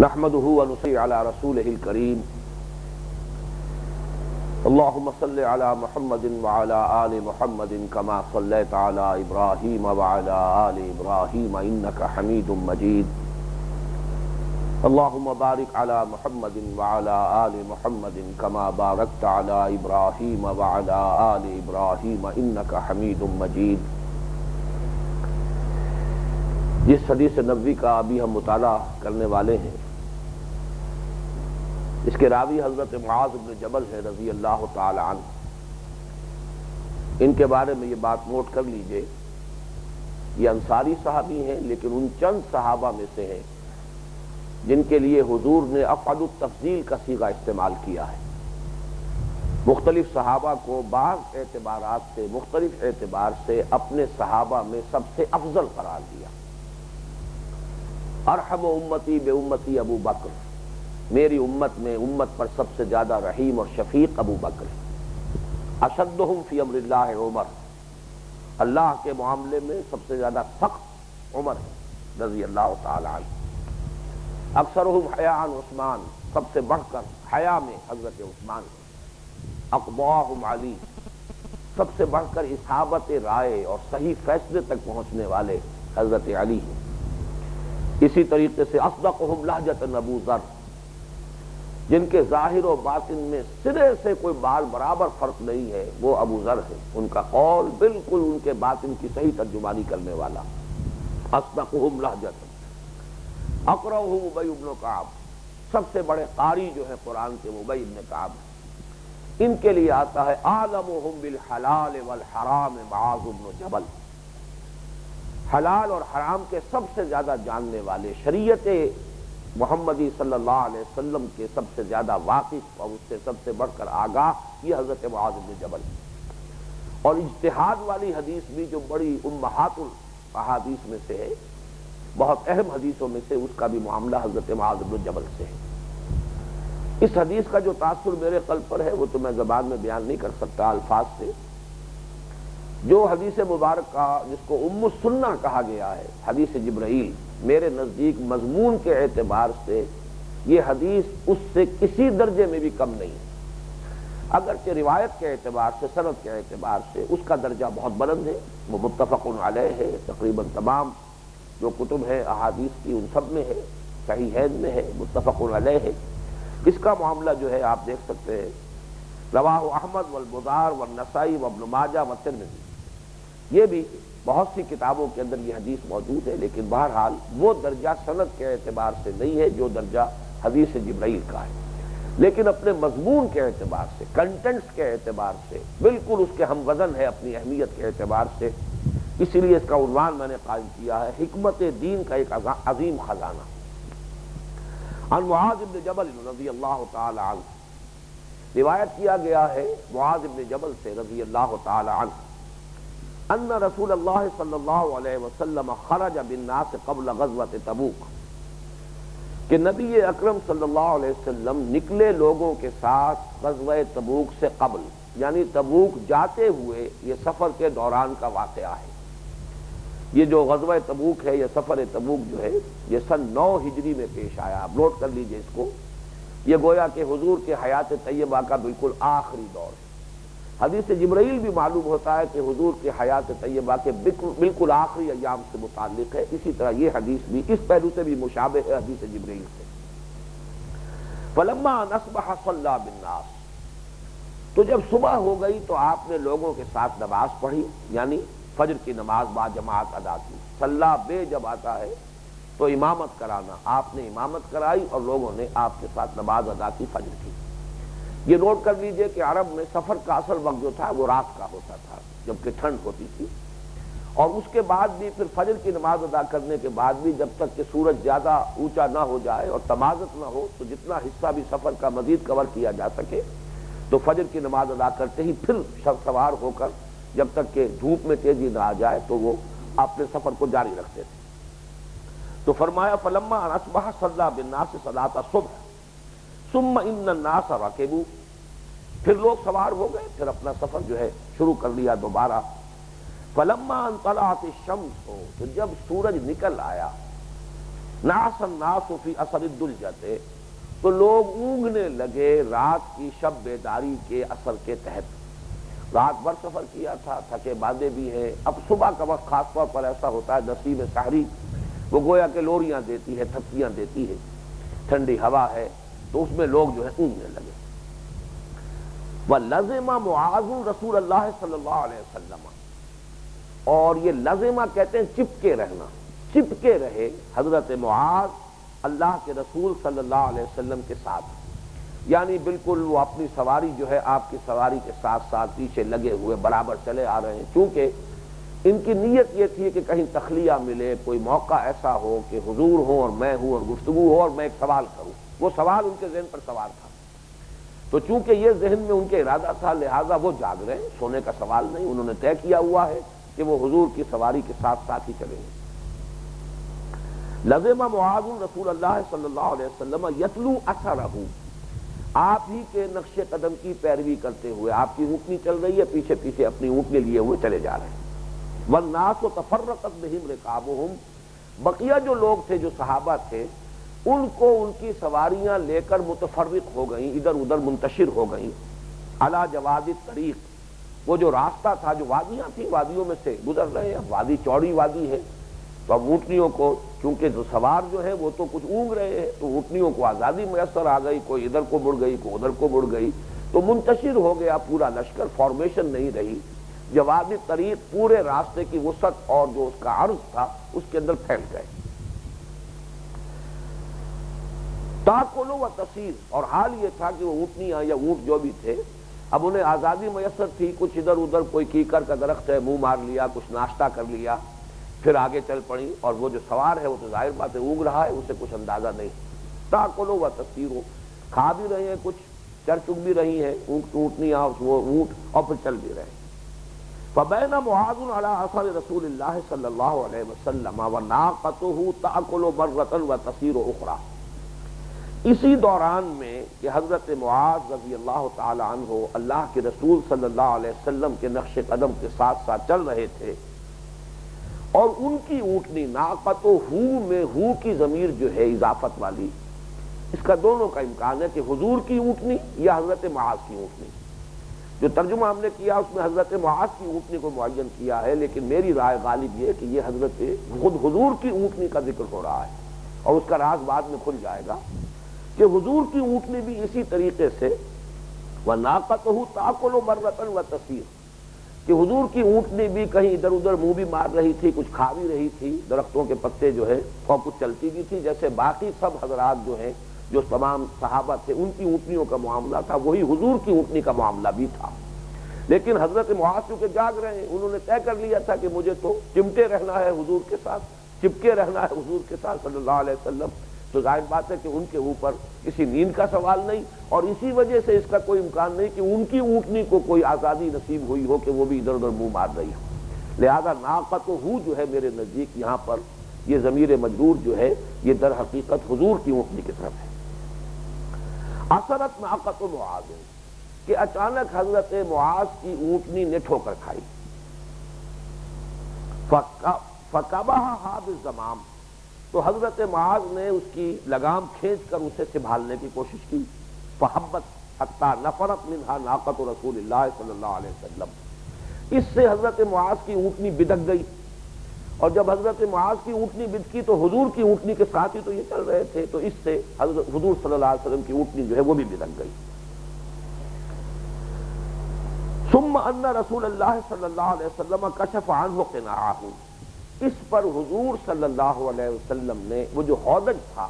نحمده ونصلي على رسوله الكريم اللهم صل على محمد وعلى آل محمد كما صليت على إبراهيم وعلى آل إبراهيم إنك حميد مجيد اللهم بارك على محمد وعلى آل محمد كما باركت على إبراهيم وعلى آل إبراهيم إنك حميد مجيد۔ جس حدیث نبوی کا ابھی ہم مطالعہ کرنے والے ہیں اس کے راوی حضرت معاذ بن جبل ہے رضی اللہ تعالی عنہ۔ ان کے بارے میں یہ بات نوٹ کر لیجئے، یہ انصاری صحابی ہیں لیکن ان چند صحابہ میں سے ہیں جن کے لیے حضور نے افعل التفضیل کا صیغہ استعمال کیا ہے۔ مختلف صحابہ کو بعض اعتبارات سے مختلف اعتبار سے اپنے صحابہ میں سب سے افضل قرار دیا۔ ارحم امتی بے امتی ابو بکر، میری امت میں امت پر سب سے زیادہ رحیم اور شفیق ابو بکر ہے۔ اشدہم فی امر اللہ عمر، اللہ کے معاملے میں سب سے زیادہ سخت عمر ہے رضی اللہ تعالی عنہ۔ اکثرہم حیاء عثمان، سب سے بڑھ کر حیا میں حضرت عثمان ہے۔ اقواہم علی، سب سے بڑھ کر اصابت رائے اور صحیح فیصلے تک پہنچنے والے حضرت علی ہیں۔ اسی طریقے سے اصدقہم لہجۃ ابو ذر، جن کے ظاہر و باطن میں سرے سے کوئی بال برابر فرق نہیں ہے، وہ ابو ذر ہے۔ ان کا قول بالکل ان کے باطن کی صحیح ترجمانی کرنے والا۔ اصدقہم لہجۃ۔ اقرؤہم ابی بن کعب، سب سے بڑے قاری جو ہے قرآن کے ابی بن کعب، ان کے لیے آتا ہے اعلمہم بالحلال والحرام معاذ بن جبل، حلال اور حرام کے سب سے زیادہ جاننے والے، شریعت محمدی صلی اللہ علیہ وسلم کے سب سے زیادہ واقف اور اس سے سب سے بڑھ کر آگاہ، یہ حضرت معاذ بن جبل۔ اور اجتہاد والی حدیث بھی جو بڑی امہات الاحادیث میں سے ہے، بہت اہم حدیثوں میں سے، اس کا بھی معاملہ حضرت معاذ بن جبل سے ہے۔ اس حدیث کا جو تاثر میرے قلب پر ہے وہ تو میں زبان میں بیان نہیں کر سکتا الفاظ سے۔ جو حدیث مبارکہ جس کو ام السنہ کہا گیا ہے، حدیث جبرائیل، میرے نزدیک مضمون کے اعتبار سے یہ حدیث اس سے کسی درجے میں بھی کم نہیں ہے۔ اگرچہ روایت کے اعتبار سے، سند کے اعتبار سے اس کا درجہ بہت بلند ہے، وہ متفق علیہ ہے، تقریباً تمام جو کتب ہے احادیث کی ان سب میں ہے، صحیحین میں ہے، متفق علیہ ہے۔ اس کا معاملہ جو ہے آپ دیکھ سکتے ہیں، رواہ احمد والبزار والنسائی وابن ماجہ والترمذی، یہ بھی بہت سی کتابوں کے اندر یہ حدیث موجود ہے، لیکن بہرحال وہ درجہ سند کے اعتبار سے نہیں ہے جو درجہ حدیث جبرائیل کا ہے، لیکن اپنے مضمون کے اعتبار سے، کنٹینٹس کے اعتبار سے بالکل اس کے ہم وزن ہے اپنی اہمیت کے اعتبار سے۔ اسی لیے اس کا عنوان میں نے قائم کیا ہے حکمت دین کا ایک عظیم خزانہ۔ عن معاذ بن جبل رضی اللہ تعالی عنہ، روایت کیا گیا ہے معاذ بن جبل سے رضی اللہ تعالی عنہ، ان رسول اللہ صلی اللہ علیہ وسلم خرج بالناس قبل غزوۃ تبوک، کہ نبی اکرم صلی اللہ علیہ وسلم نکلے لوگوں کے ساتھ غزوہ تبوک سے قبل، یعنی تبوک جاتے ہوئے، یہ سفر کے دوران کا واقعہ ہے۔ یہ جو غزوہ تبوک ہے، یہ سفر تبوک جو ہے، یہ سن 9 ہجری میں پیش آیا۔ آپ نوٹ کر لیجئے اس کو، یہ گویا کہ حضور کے حیات طیبہ کا بالکل آخری دور ہے۔ حدیث جبرائیل بھی معلوم ہوتا ہے کہ حضور کے حیات طیبہ کے بالکل آخری ایام سے متعلق ہے، اسی طرح یہ حدیث بھی اس پہلو سے بھی مشابہ ہے حدیث جبرائیل سے۔ فلما ان اصبح صلی بالناس، تو جب صبح ہو گئی تو آپ نے لوگوں کے ساتھ نماز پڑھی، یعنی فجر کی نماز با جماعت ادا کی۔ صلی بے جب آتا ہے تو امامت کرانا، آپ نے امامت کرائی اور لوگوں نے آپ کے ساتھ نماز ادا کی، فجر کی۔ یہ نوٹ کر لیجئے کہ عرب میں سفر کا اصل وقت جو تھا وہ رات کا ہوتا تھا، جبکہ ٹھنڈ ہوتی تھی، اور اس کے بعد بھی پھر فجر کی نماز ادا کرنے کے بعد بھی جب تک کہ سورج زیادہ اونچا نہ ہو جائے اور تمازت نہ ہو تو جتنا حصہ بھی سفر کا مزید کور کیا جا سکے، تو فجر کی نماز ادا کرتے ہی پھر سوار ہو کر جب تک کہ دھوپ میں تیزی نہ آ جائے تو وہ اپنے سفر کو جاری رکھتے تھے۔ تو فرمایا فلما ان اصبح صلی بالناس صلاۃ الصبح ثم ان الناس ركبوا، پھر لوگ سوار ہو گئے، پھر اپنا سفر جو ہے شروع کر لیا دوبارہ۔ فلما ان طلعت الشمس، تو جب سورج نکل آیا، ناس الناس فی اثر الدلجۃ، تو لوگ اونگنے لگے رات کی شب بیداری کے اثر کے تحت۔ رات بھر سفر کیا تھا، تھکے باندھے بھی ہیں، اب صبح کا وقت خاص طور پر ایسا ہوتا ہے، نسیم سحری وہ گویا کہ لوریاں دیتی ہے، تھپکیاں دیتی ہے، ٹھنڈی ہوا ہے، تو اس میں لوگ جو ہے اونگنے لگے۔ وَلَزِمَ مُعَاذٌ رسول اللہ صلی اللہ علیہ وسلم، اور یہ لزمہ کہتے ہیں چپکے رہنا، چپکے رہے حضرت معاذ اللہ کے رسول صلی اللہ علیہ وسلم کے ساتھ، یعنی بالکل وہ اپنی سواری جو ہے آپ کی سواری کے ساتھ ساتھ پیچھے لگے ہوئے برابر چلے آ رہے ہیں، چونکہ ان کی نیت یہ تھی کہ کہیں تخلیہ ملے، کوئی موقع ایسا ہو کہ حضور ہوں اور میں ہوں اور گفتگو ہو اور میں ایک سوال کروں۔ وہ سوال ان کے ذہن پر سوار تھا، تو چونکہ یہ ذہن میں ان کے ارادہ تھا، لہذا وہ جاگ رہے ہیں، سونے کا سوال نہیں، انہوں نے طے کیا ہوا ہے کہ وہ حضور کی سواری کے ساتھ ساتھ ہی چلیں گے۔ لزم معاذ رسول اللہ صلی اللہ علیہ وسلم یتلو اثرہ، آپ ہی کے نقش قدم کی پیروی کرتے ہوئے، آپ کی اونٹنی چل رہی ہے، پیچھے پیچھے اپنی اونٹنی لیے ہوئے چلے جا رہے ہیں۔ والناس تفرقت بہم رکابہم، بقیہ جو لوگ تھے، جو صحابہ تھے، ان کو ان کی سواریاں لے کر متفرق ہو گئیں، ادھر ادھر منتشر ہو گئیں، علی جواد الطریق، وہ جو راستہ تھا، جو وادیاں تھیں، وادیوں میں سے گزر رہے ہیں، اب وادی چوڑی وادی ہے، تو اب اونٹنیوں کو چونکہ جو سوار جو ہے وہ تو کچھ اونگ رہے ہیں، تو اونٹنیوں کو آزادی میسر آ گئی، کوئی ادھر کو مڑ گئی، کوئی ادھر کو مڑ گئی، تو منتشر ہو گیا پورا لشکر، فارمیشن نہیں رہی، جوادی طریق پورے راستے کی وسعت اور جو اس کا عرض تھا اس کے اندر پھیل گئے۔ تاکل و تصیر، اور حال یہ تھا کہ وہ اونٹنیاں یا اونٹ جو بھی تھے، اب انہیں آزادی میسر تھی، کچھ ادھر ادھر کوئی کیکر کا درخت ہے منہ مار لیا، کچھ ناشتہ کر لیا، پھر آگے چل پڑی، اور وہ جو سوار ہے وہ تو ظاہر بات ہے اونگ رہا ہے، اسے کچھ اندازہ نہیں۔ تاکل و تصیر، کھا بھی رہے ہیں، کچھ چر چگ بھی رہی ہیں اونٹنیاں، وہ اونٹ، اور پھر چل بھی رہے ہیں۔ فبین معاذ علی اثر رسول اللہ صلی اللہ علیہ وسلم وناقته تاکل مرۃ وتصیر اخرى، اسی دوران میں کہ حضرت معاذ رضی اللہ تعالی عنہ اللہ کے رسول صلی اللہ علیہ وسلم کے نقش قدم کے ساتھ ساتھ چل رہے تھے، اور ان کی اونٹنی ناقتہ میں ہو کی ضمیر جو ہے اضافت والی، اس کا دونوں کا امکان ہے کہ حضور کی اونٹنی یا حضرت معاذ کی اونٹنی، جو ترجمہ ہم نے کیا اس میں حضرت معاذ کی اونٹنی کو معین کیا ہے، لیکن میری رائے غالب یہ کہ یہ حضرت خود حضور کی اونٹنی کا ذکر ہو رہا ہے، اور اس کا راز بعد میں کھل جائے گا کہ حضور کی اونٹنی بھی اسی طریقے سے وَنَاقَتُهُ تَأْكُلُ مَرَّةً وَتَسِيرُ، کہ حضور کی اونٹنی بھی کہیں ادھر ادھر منہ بھی مار رہی تھی، کچھ کھا بھی رہی تھی، درختوں کے پتے جو ہے اور کچھ چلتی بھی تھی، جیسے باقی سب حضرات جو ہیں جو تمام صحابہ تھے ان کی اونٹنیوں کا معاملہ تھا، وہی حضور کی اونٹنی کا معاملہ بھی تھا۔ لیکن حضرت معاذ چونکہ جاگ رہے ہیں، انہوں نے طے کر لیا تھا کہ مجھے تو چمٹے رہنا ہے حضور کے ساتھ، چپکے رہنا ہے حضور کے ساتھ صلی اللہ علیہ وسلم، تو ظاہر بات ہے کہ ان کے اوپر کسی نیند کا سوال نہیں، اور اسی وجہ سے اس کا کوئی امکان نہیں کہ ان کی اونٹنی کو کوئی آزادی نصیب ہوئی ہو کہ وہ بھی ادھر ادھر منہ مار رہی ہو، لہذا ناقتہ جو ہے میرے نزدیک یہاں پر یہ ضمیر مجرور جو ہے یہ در حقیقت حضور کی اونٹنی کی طرف ہے۔ اثرت ناقۃ معاذ، کہ اچانک حضرت معاذ کی اونٹنی نے ٹھوکر کھائی، فَقَبَحَهَا بِالزَّمَامِ، تو حضرت معاذ نے اس کی لگام کھینچ کر اسے سنبھالنے کی کوشش کی، فَحَبَّتْ حَتَّى نَفَرَتْ مِنْهَا نَاقَةُ رسول اللہ صلی اللہ علیہ وسلم، اس سے حضرت معاذ کی اونٹنی بدک گئی، اور جب حضرت معاذ کی اونٹنی بدکی تو حضور کی اونٹنی کے ساتھ ہی تو یہ چل رہے تھے، تو اس سے حضرت حضور صلی اللہ علیہ وسلم کی اونٹنی جو ہے وہ بھی بدک گئی۔ ثم ان رسول اللہ صلی اللہ علیہ وسلم کشف عنہ قناعہ، اس پر حضور صلی اللہ علیہ وسلم نے وہ جو ہودج تھا،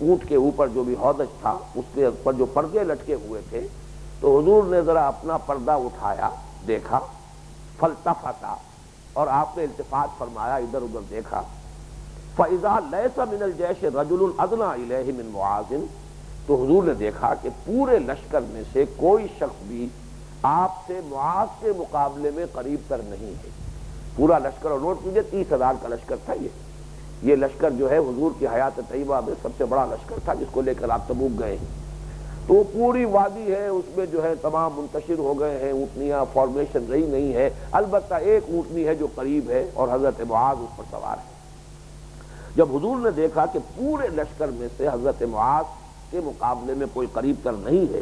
اونٹ کے اوپر جو بھی ہودج تھا اس کے اوپر جو پردے لٹکے ہوئے تھے، تو حضور نے ذرا اپنا پردہ اٹھایا، دیکھا، فالتفت، اور آپ نے التفات فرمایا، ادھر ادھر دیکھا، فَإِذَا لَيْسَ مِنَ الْجَيْشِ رَجُلٌ أَدْنَىٰ إِلَيْهِ مِنْ مُعَاذٍ، تو حضور نے دیکھا کہ پورے لشکر میں سے کوئی شخص بھی آپ سے معاذ کے مقابلے میں قریب تر نہیں ہے۔ پورا لشکر، اور نوٹ کیجیے 30,000 کا لشکر تھا، یہ لشکر جو ہے حضور کی حیات طیبہ میں سب سے بڑا لشکر تھا جس کو لے کر آپ تبوک گئے ہیں، تو پوری وادی ہے اس میں جو ہے تمام منتشر ہو گئے ہیں، اونٹنیاں، فارمیشن رہی نہیں ہے، البتہ ایک اونٹنی ہے جو قریب ہے اور حضرت معاذ اس پر سوار ہے۔ جب حضور نے دیکھا کہ پورے لشکر میں سے حضرت معاذ کے مقابلے میں کوئی قریب تر نہیں ہے،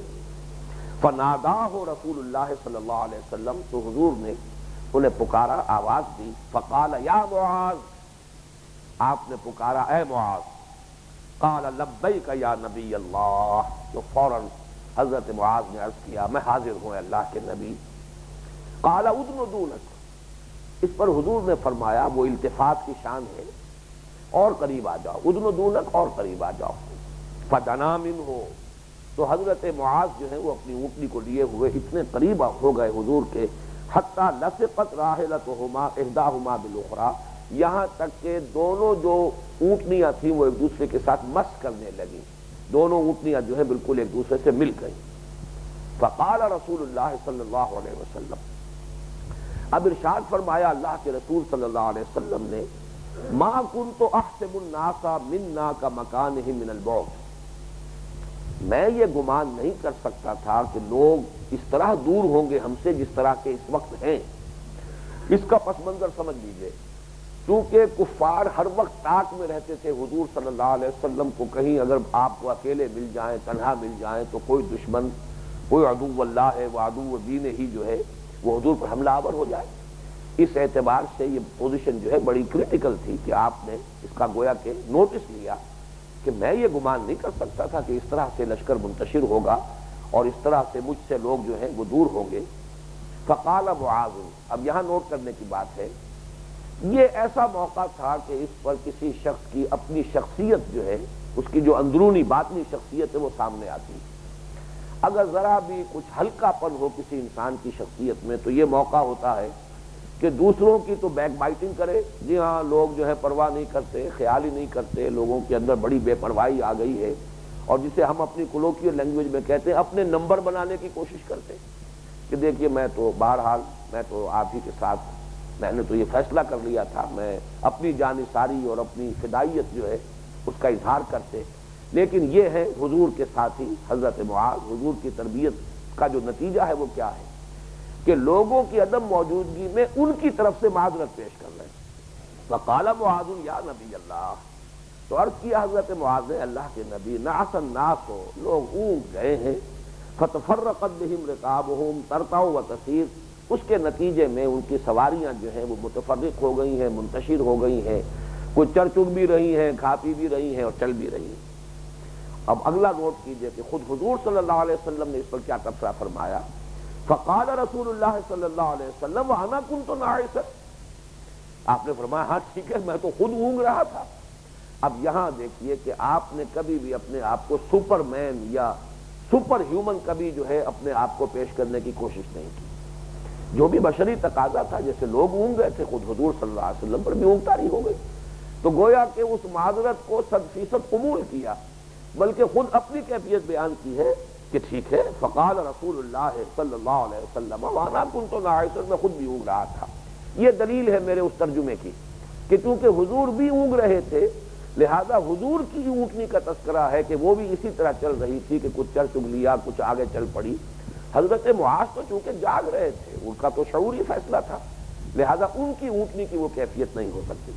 فناداہ رسول اللہ صلی اللہ علیہ وسلم، تو حضور نے انہیں پکارا، آواز دی، فقال یا معاذ، آپ نے پکارا اے معاذ، قال لبیک یا نبی اللہ، تو فوراً حضرت معاذ نے عرض کیا میں حاضر ہوں اللہ کے نبی۔ قال ادن دونک، اس پر حضور نے فرمایا، وہ التفات کی شان ہے، اور قریب آ جاؤ، ادن دونک، اور قریب آ جاؤ۔ فدنا منہ، تو حضرت معاذ جو ہے وہ اپنی اونٹنی کو لیے ہوئے اتنے قریب ہو گئے حضور کے، حتی لصقت راحلتہما احداہما بالاخری، یہاں تک کہ دونوں جو اونٹنیاں تھیں وہ ایک دوسرے کے ساتھ مس کرنے لگیں، دونوں اونٹنیاں جو ہے بالکل ایک دوسرے سے مل گئیں۔ فقال رسول اللہ صلی اللہ علیہ وسلم، اب ارشاد فرمایا اللہ کے رسول صلی اللہ علیہ وسلم نے، ما کنت احسب الناس منا کمکانہم من البعد، میں یہ گمان نہیں کر سکتا تھا کہ لوگ اس طرح دور ہوں گے ہم سے جس طرح کے اس وقت ہیں۔ اس کا پس منظر سمجھ لیجئے، چونکہ کفار ہر وقت طاق میں رہتے تھے حضور صلی اللہ علیہ وسلم کو، کہیں اگر آپ کو اکیلے مل جائیں، تنہا مل جائیں، تو کوئی دشمن، کوئی عدو اللہ ہے وہ عدو دین ہی جو ہے وہ حضور پر حملہ آور ہو جائے۔ اس اعتبار سے یہ پوزیشن جو ہے بڑی کریٹیکل تھی کہ آپ نے اس کا گویا کہ نوٹس لیا کہ میں یہ گمان نہیں کر سکتا تھا کہ اس طرح سے لشکر منتشر ہوگا اور اس طرح سے مجھ سے لوگ جو ہیں وہ دور ہوں گے۔ فقال معاذ، اب یہاں نوٹ کرنے کی بات ہے، یہ ایسا موقع تھا کہ اس پر کسی شخص کی اپنی شخصیت جو ہے، اس کی جو اندرونی باطنی شخصیت ہے وہ سامنے آتی ہے۔ اگر ذرا بھی کچھ ہلکا پن ہو کسی انسان کی شخصیت میں تو یہ موقع ہوتا ہے کہ دوسروں کی تو بیک بائٹنگ کرے، جی ہاں لوگ جو ہے پرواہ نہیں کرتے، خیال ہی نہیں کرتے، لوگوں کے اندر بڑی بے پرواہی آ گئی ہے، اور جسے ہم اپنی کولوکیل لینگویج میں کہتے ہیں اپنے نمبر بنانے کی کوشش کرتے کہ دیکھیے میں تو بہرحال میں تو آپ ہی کے ساتھ، میں نے تو یہ فیصلہ کر لیا تھا، میں اپنی جانثاری اور اپنی فدائیت جو ہے اس کا اظہار کرتے۔ لیکن یہ ہے حضور کے ساتھی حضرت معاذ، حضور کی تربیت کا جو نتیجہ ہے وہ کیا ہے کہ لوگوں کی عدم موجودگی میں ان کی طرف سے معذرت پیش کر رہے ہیں۔ فقال معاذ یا نبی اللہ، تو عرض کیا حضرت معاذ نے اللہ کے نبی، نعس الناس، لوگ اونگ گئے ہیں، فتفرقت بہم رکابہم ترتع وتسیر، اس کے نتیجے میں ان کی سواریاں جو ہیں وہ متفرق ہو گئی ہیں، منتشر ہو گئی ہیں، کچھ چر چگ بھی رہی ہیں، کھا پی بھی رہی ہیں اور چل بھی رہی ہیں۔ اب اگلا نوٹ کیجئے کہ خود حضور صلی اللہ علیہ وسلم نے اس پر کیا تبصرہ فرمایا۔ فقال رسول اللہ صلی اللہ علیہ وسلم وانا کنت ناعسا، آپ نے فرمایا ہاں ٹھیک ہے میں تو خود اونگ رہا تھا۔ اب یہاں دیکھیے کہ آپ نے کبھی بھی اپنے آپ کو سپر مین یا سپر ہیومن کبھی جو ہے اپنے آپ کو پیش کرنے کی کوشش نہیں کی، جو بھی بشری تقاضا تھا، جیسے لوگ اونگ گئے تھے خود حضور صلی اللہ علیہ وسلم پر بھی اونگ طاری ہو گئی، تو گویا کہ اس معذرت کو 100% قبول کیا، بلکہ خود اپنی کیفیت بیان کی ہے کہ ٹھیک ہے۔ فقال رسول اللہ صلی اللہ علیہ وسلم وانا کنت ناعسا، میں خود بھی اونگ رہا تھا۔ یہ دلیل ہے میرے اس ترجمے کی کہ چونکہ حضور بھی اونگ رہے تھے لہذا حضور کی اونٹنی کا تذکرہ ہے کہ وہ بھی اسی طرح چل رہی تھی کہ کچھ چل چگ لیا، کچھ آگے چل پڑی۔ حضرت معاذ تو چونکہ جاگ رہے تھے، ان کا تو شعوری فیصلہ تھا، لہذا ان کی اونٹنی کی وہ کیفیت نہیں ہو سکتی۔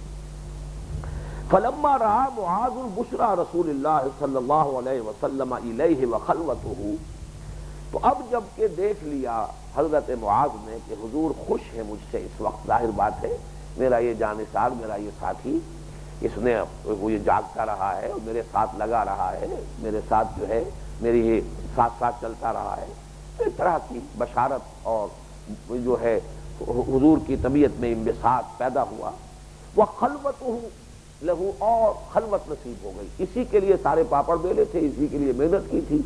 فلما رأى معاذ بشرى رسول اللہ صلی اللہ علیہ وسلم الیہ وخلوتہ، تو اب جب کہ دیکھ لیا حضرت معاذ نے کہ حضور خوش ہے مجھ سے اس وقت، ظاہر بات ہے میرا یہ جانثار، میرا یہ ساتھی، اس نے وہ یہ جاگتا رہا ہے اور میرے ساتھ لگا رہا ہے، میرے ساتھ جو ہے میری یہ ساتھ ساتھ چلتا رہا ہے، اس طرح کی بشارت اور جو ہے حضور کی طبیعت میں انبساط پیدا ہوا۔ وخلوتہ لہو، اور خلوت نصیب ہو گئی، اسی کے لیے سارے پاپڑ بیلے تھے، اسی کے لیے محنت کی تھی،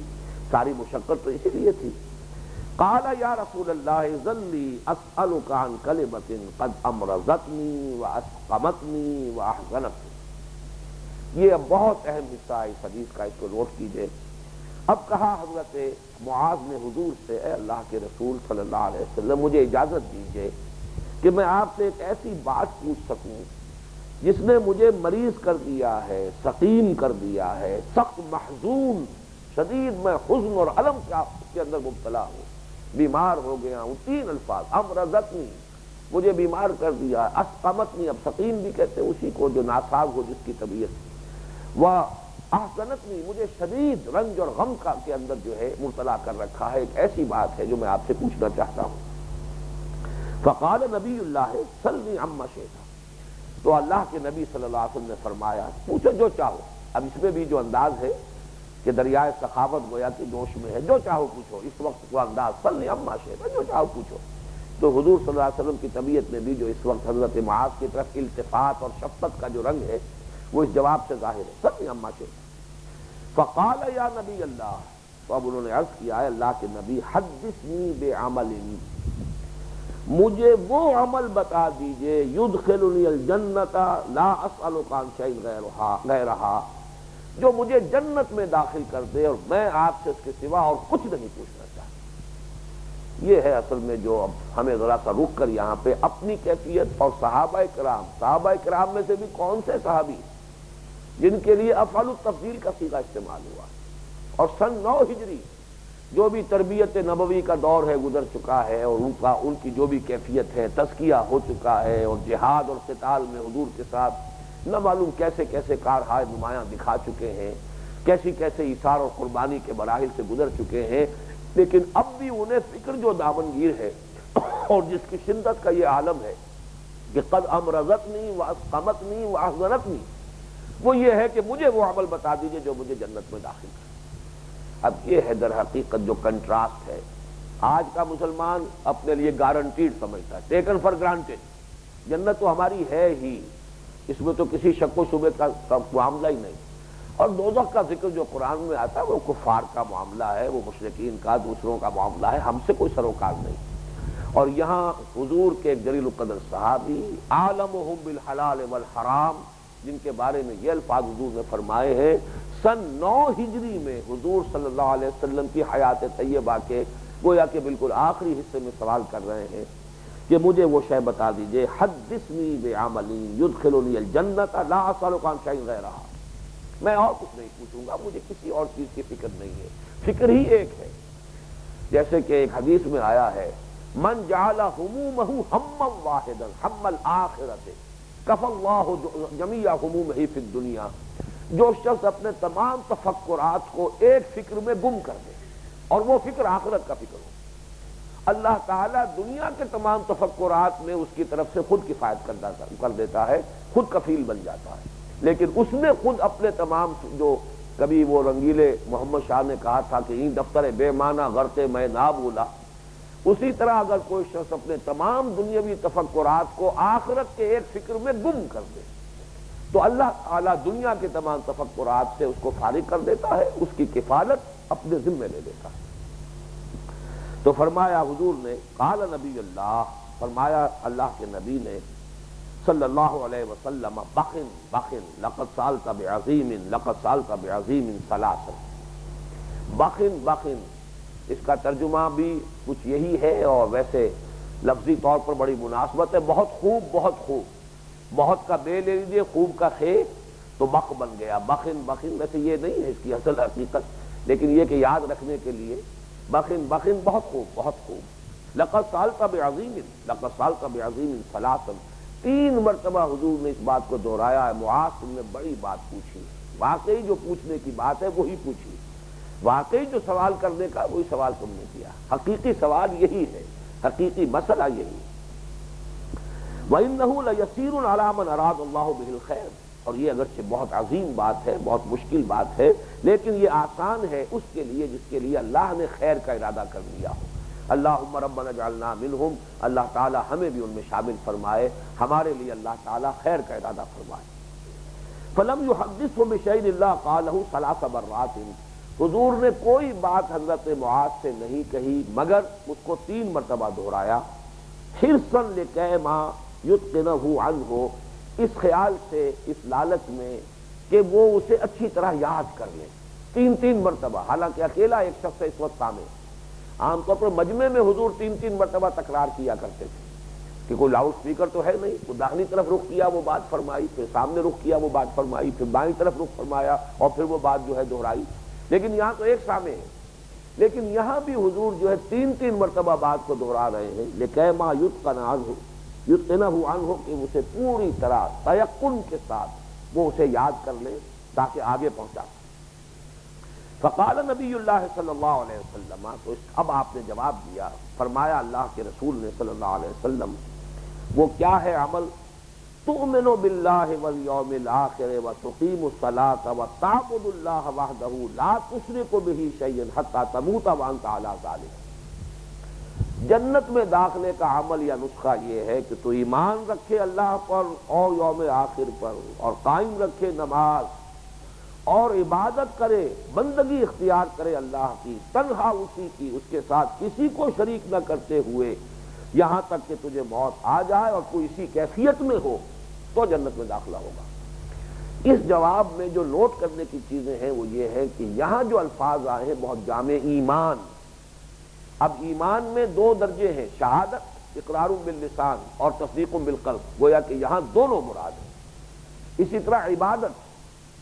ساری مشقت تو اسی لیے تھی۔ قال یا رسول اللہ ذلی اسألک عن کلمۃ قد امرضتنی واسقمتنی واحزنتنی، یہ اب بہت اہم حصہ ہے اس حدیث کا، اس کو نوٹ کیجئے۔ اب کہا حضرت معاذ نے حضور سے، اے اللہ کے رسول صلی اللہ علیہ وسلم مجھے اجازت دیجئے کہ میں آپ سے ایک ایسی بات پوچھ سکوں جس نے مجھے مریض کر دیا ہے، سقیم کر دیا ہے، سخت محزون، شدید میں حزن اور الم کے اندر مبتلا ہوں، بیمار ہو گیا ہوں۔ 3 الفاظ، امرضتنی، مجھے بیمار کر دیا. اسقمتنی، اب سقیم بھی کہتے ہیں اسی کو جو ناساز ہو، جس کی طبیعت. وہ احزنتنی، مجھے شدید رنج اور غم کا کے اندر جو ہے مبتلا کر رکھا ہے. ایک ایسی بات ہے جو میں آپ سے پوچھنا چاہتا ہوں. فقال نبی اللہ سلنی عما شئت، تو اللہ کے نبی صلی اللہ علیہ وسلم نے فرمایا پوچھو جو چاہو. اب اس میں بھی جو انداز ہے کہ دریائے سخاوت گویا کہ جوش میں ہے، جو چاہو پوچھو. اس وقت کو انداز سلنی عما شئت، جو چاہو پوچھو. تو حضور صلی اللہ علیہ وسلم کی طبیعت میں بھی جو اس وقت حضرت معاذ کی طرف التفات اور شفقت کا جو رنگ ہے وہ اس جواب سے ظاہر ہے. سلنی عما شئت. فقال یا نبی اللہ، تو اب انہوں نے عرض کیا ہے اللہ کے نبی حدثنی بعمل، مجھے وہ عمل بتا دیجئے یدخلنی الجنت لا اسألک عن شیء غیرہا، جو مجھے جنت میں داخل کر دے اور میں آپ سے اس کے سوا اور کچھ نہیں پوچھنا چاہتا. یہ ہے اصل میں جو اب ہمیں ذرا سا رک کر یہاں پہ اپنی کیفیت اور صحابہ کرام میں سے بھی کون سے صحابی جن کے لیے افعال التفضیل کا صیغہ استعمال ہوا، اور سن 9 ہجری جو بھی تربیت نبوی کا دور ہے گزر چکا ہے، اور ان کی جو بھی کیفیت ہے تزکیہ ہو چکا ہے، اور جہاد اور قتال میں حضور کے ساتھ نہ معلوم کیسے کیسے کارہائے نمایاں دکھا چکے ہیں، کیسی کیسے ایثار اور قربانی کے مراحل سے گزر چکے ہیں. لیکن اب بھی انہیں فکر جو دامنگیر ہے اور جس کی شدت کا یہ عالم ہے کہ قد امرضتنی واسقمتنی واحزنتنی، وہ یہ ہے کہ مجھے وہ عمل بتا دیجئے جو مجھے جنت میں داخل کرے. اب یہ ہے در حقیقت جو کنٹراسٹ ہے. آج کا مسلمان اپنے لیے گارنٹیڈ سمجھتا ہے، ٹیکن فار گرانٹیڈ، جنت تو ہماری ہے ہی، اس میں تو کسی شک و شبے کا معاملہ ہی نہیں. اور دوزخ کا ذکر جو قرآن میں آتا ہے وہ کفار کا معاملہ ہے، وہ مشرکین کا، دوسروں کا معاملہ ہے، ہم سے کوئی سروکار نہیں. اور یہاں حضور کے ایک جلیل القدر صحابی عالمہم بالحلال والحرام، جن کے بارے میں یہ الفاظ حضور نے فرمائے ہیں سن 9 ہجری میں حضور صلی اللہ علیہ وسلم کی حیات طیبہ کے گویا کہ بالکل آخری حصے میں سوال کر رہے ہیں کہ مجھے وہ شے بتا دیجئے حدثنی بعمل یدخلنی الجنت لا اسألک عن شیء غیرہا، میں اور کچھ نہیں پوچھوں گا، مجھے کسی اور چیز کی فکر نہیں ہے، فکر ہی ایک ہے. جیسے کہ ایک حدیث میں آیا ہے من جعل همومہ ہما واحدا ہم الآخرۃ کفی اللہ جمیع همومہ فی الدنیا، جو شخص اپنے تمام تفکرات کو ایک فکر میں گم کر دے اور وہ فکر آخرت کا فکر ہو، اللہ تعالیٰ دنیا کے تمام تفکرات میں اس کی طرف سے خود کفایت کر دیتا ہے، خود کفیل بن جاتا ہے. لیکن اس نے خود اپنے تمام، جو کبھی وہ رنگیلے محمد شاہ نے کہا تھا کہ این دفتر بے معنی غرق میں نہ بولا، اسی طرح اگر کوئی شخص اپنے تمام دنیاوی تفکرات کو آخرت کے ایک فکر میں گم کر دے تو اللہ تعالیٰ دنیا کے تمام تفکرات سے اس کو فارغ کر دیتا ہے، اس کی کفالت اپنے ذمہ لے لیتا ہے. تو فرمایا حضور نے قال نبی اللہ، فرمایا اللہ کے نبی نے صلی اللہ علیہ وسلم بخن بخن لقد سالت بعظیم لقد سالت بعظیم ثلاثا. بخن بخن اس کا ترجمہ بھی کچھ یہی ہے، اور ویسے لفظی طور پر بڑی مناسبت ہے. بہت خوب، بہت خوب، بہت کا بے لے لیجیے، خوب کا خے تو بخ بن گیا. بخن بخن ویسے یہ نہیں ہے اس کی اصل حقیقت، لیکن یہ کہ یاد رکھنے کے لیے بخن بخن بہت خوب، بہت خوب. لقد سالت بعظیم لقد سالت بعظیم ثلاثا، 3 مرتبہ حضور نے اس بات کو دہرایا ہے. معاذ تم نے بڑی بات پوچھی، واقعی جو پوچھنے کی بات ہے وہی پوچھی، واقعی جو سوال کرنے کا وہی سوال تم نے کیا. حقیقی سوال یہی ہے، حقیقی مسئلہ یہی ہے. وَإِنَّهُ لَيَسِيرٌ عَلَىٰ مَنْ أَرَادَ اللَّهُ بِهِ الْخَيْرَ، اور یہ اگرچہ بہت عظیم بات ہے، بہت مشکل بات ہے، لیکن یہ آسان ہے اس کے لیے جس کے لیے اللہ نے خیر کا ارادہ کر لیا ہو. اللہم ربنا اجعلنا منہم، اللہ تعالی ہمیں بھی ان میں شامل فرمائے، ہمارے لیے اللہ تعالی خیر کا ارادہ فرمائے. فلم يحدثه بشيء الا قاله 3 مرات، حضور نے کوئی بات حضرت معاذ سے نہیں کہی مگر اس کو 3 مرتبہ دہرایا. حرصا لکیما یتقنہ عنہ، اس خیال سے، اس لالچ میں کہ وہ اسے اچھی طرح یاد کر لے. 3 مرتبہ، حالانکہ اکیلا ایک شخص اس وقت سامنے. عام طور پر مجمع میں حضور 3 مرتبہ تکرار کیا کرتے تھے کہ کوئی لاؤڈ اسپیکر تو ہے نہیں، کوئی داہنی طرف رخ کیا وہ بات فرمائی، پھر سامنے رخ کیا وہ بات فرمائی، پھر بائیں طرف رخ فرمایا اور پھر وہ بات جو ہے دہرائی. لیکن یہاں تو ایک سامنے ہے، لیکن یہاں بھی حضور جو ہے 3 مرتبہ بات کو دہرا رہے ہیں. لکیما یتقن عنہ، یتقنہ عنہ کہ اسے پوری طرح تیقن کے ساتھ وہ اسے یاد کر لے تاکہ آگے پہنچا. فقال نبی اللہ صلی اللہ علیہ وسلم، تو اب آپ نے جواب دیا، فرمایا اللہ کے رسول نے صلی اللہ علیہ وسلم، وہ کیا ہے عمل؟ تؤمن باللہ والیوم الآخر وتقیم الصلاۃ وتعبد اللہ وحدہ لا تشرک بہ شیئا حتی تموت وانت علی ذلک. جنت میں داخلے کا عمل یا نسخہ یہ ہے کہ تو ایمان رکھے اللہ پر اور یوم آخر پر، اور قائم رکھے نماز، اور عبادت کرے، بندگی اختیار کرے اللہ کی، تنہا اسی کی، اس کے ساتھ کسی کو شریک نہ کرتے ہوئے، یہاں تک کہ تجھے موت آ جائے اور تو اسی کیفیت میں ہو تو جنت میں داخلہ ہوگا. اس جواب میں جو نوٹ کرنے کی چیزیں ہیں وہ یہ ہے کہ یہاں جو الفاظ آئے ہیں بہت جامع ایمان. اب ایمان میں دو درجے ہیں، شہادت اقرار باللسان اور تصدیق بالقلب، گویا کہ یہاں دونوں مراد ہیں. اسی طرح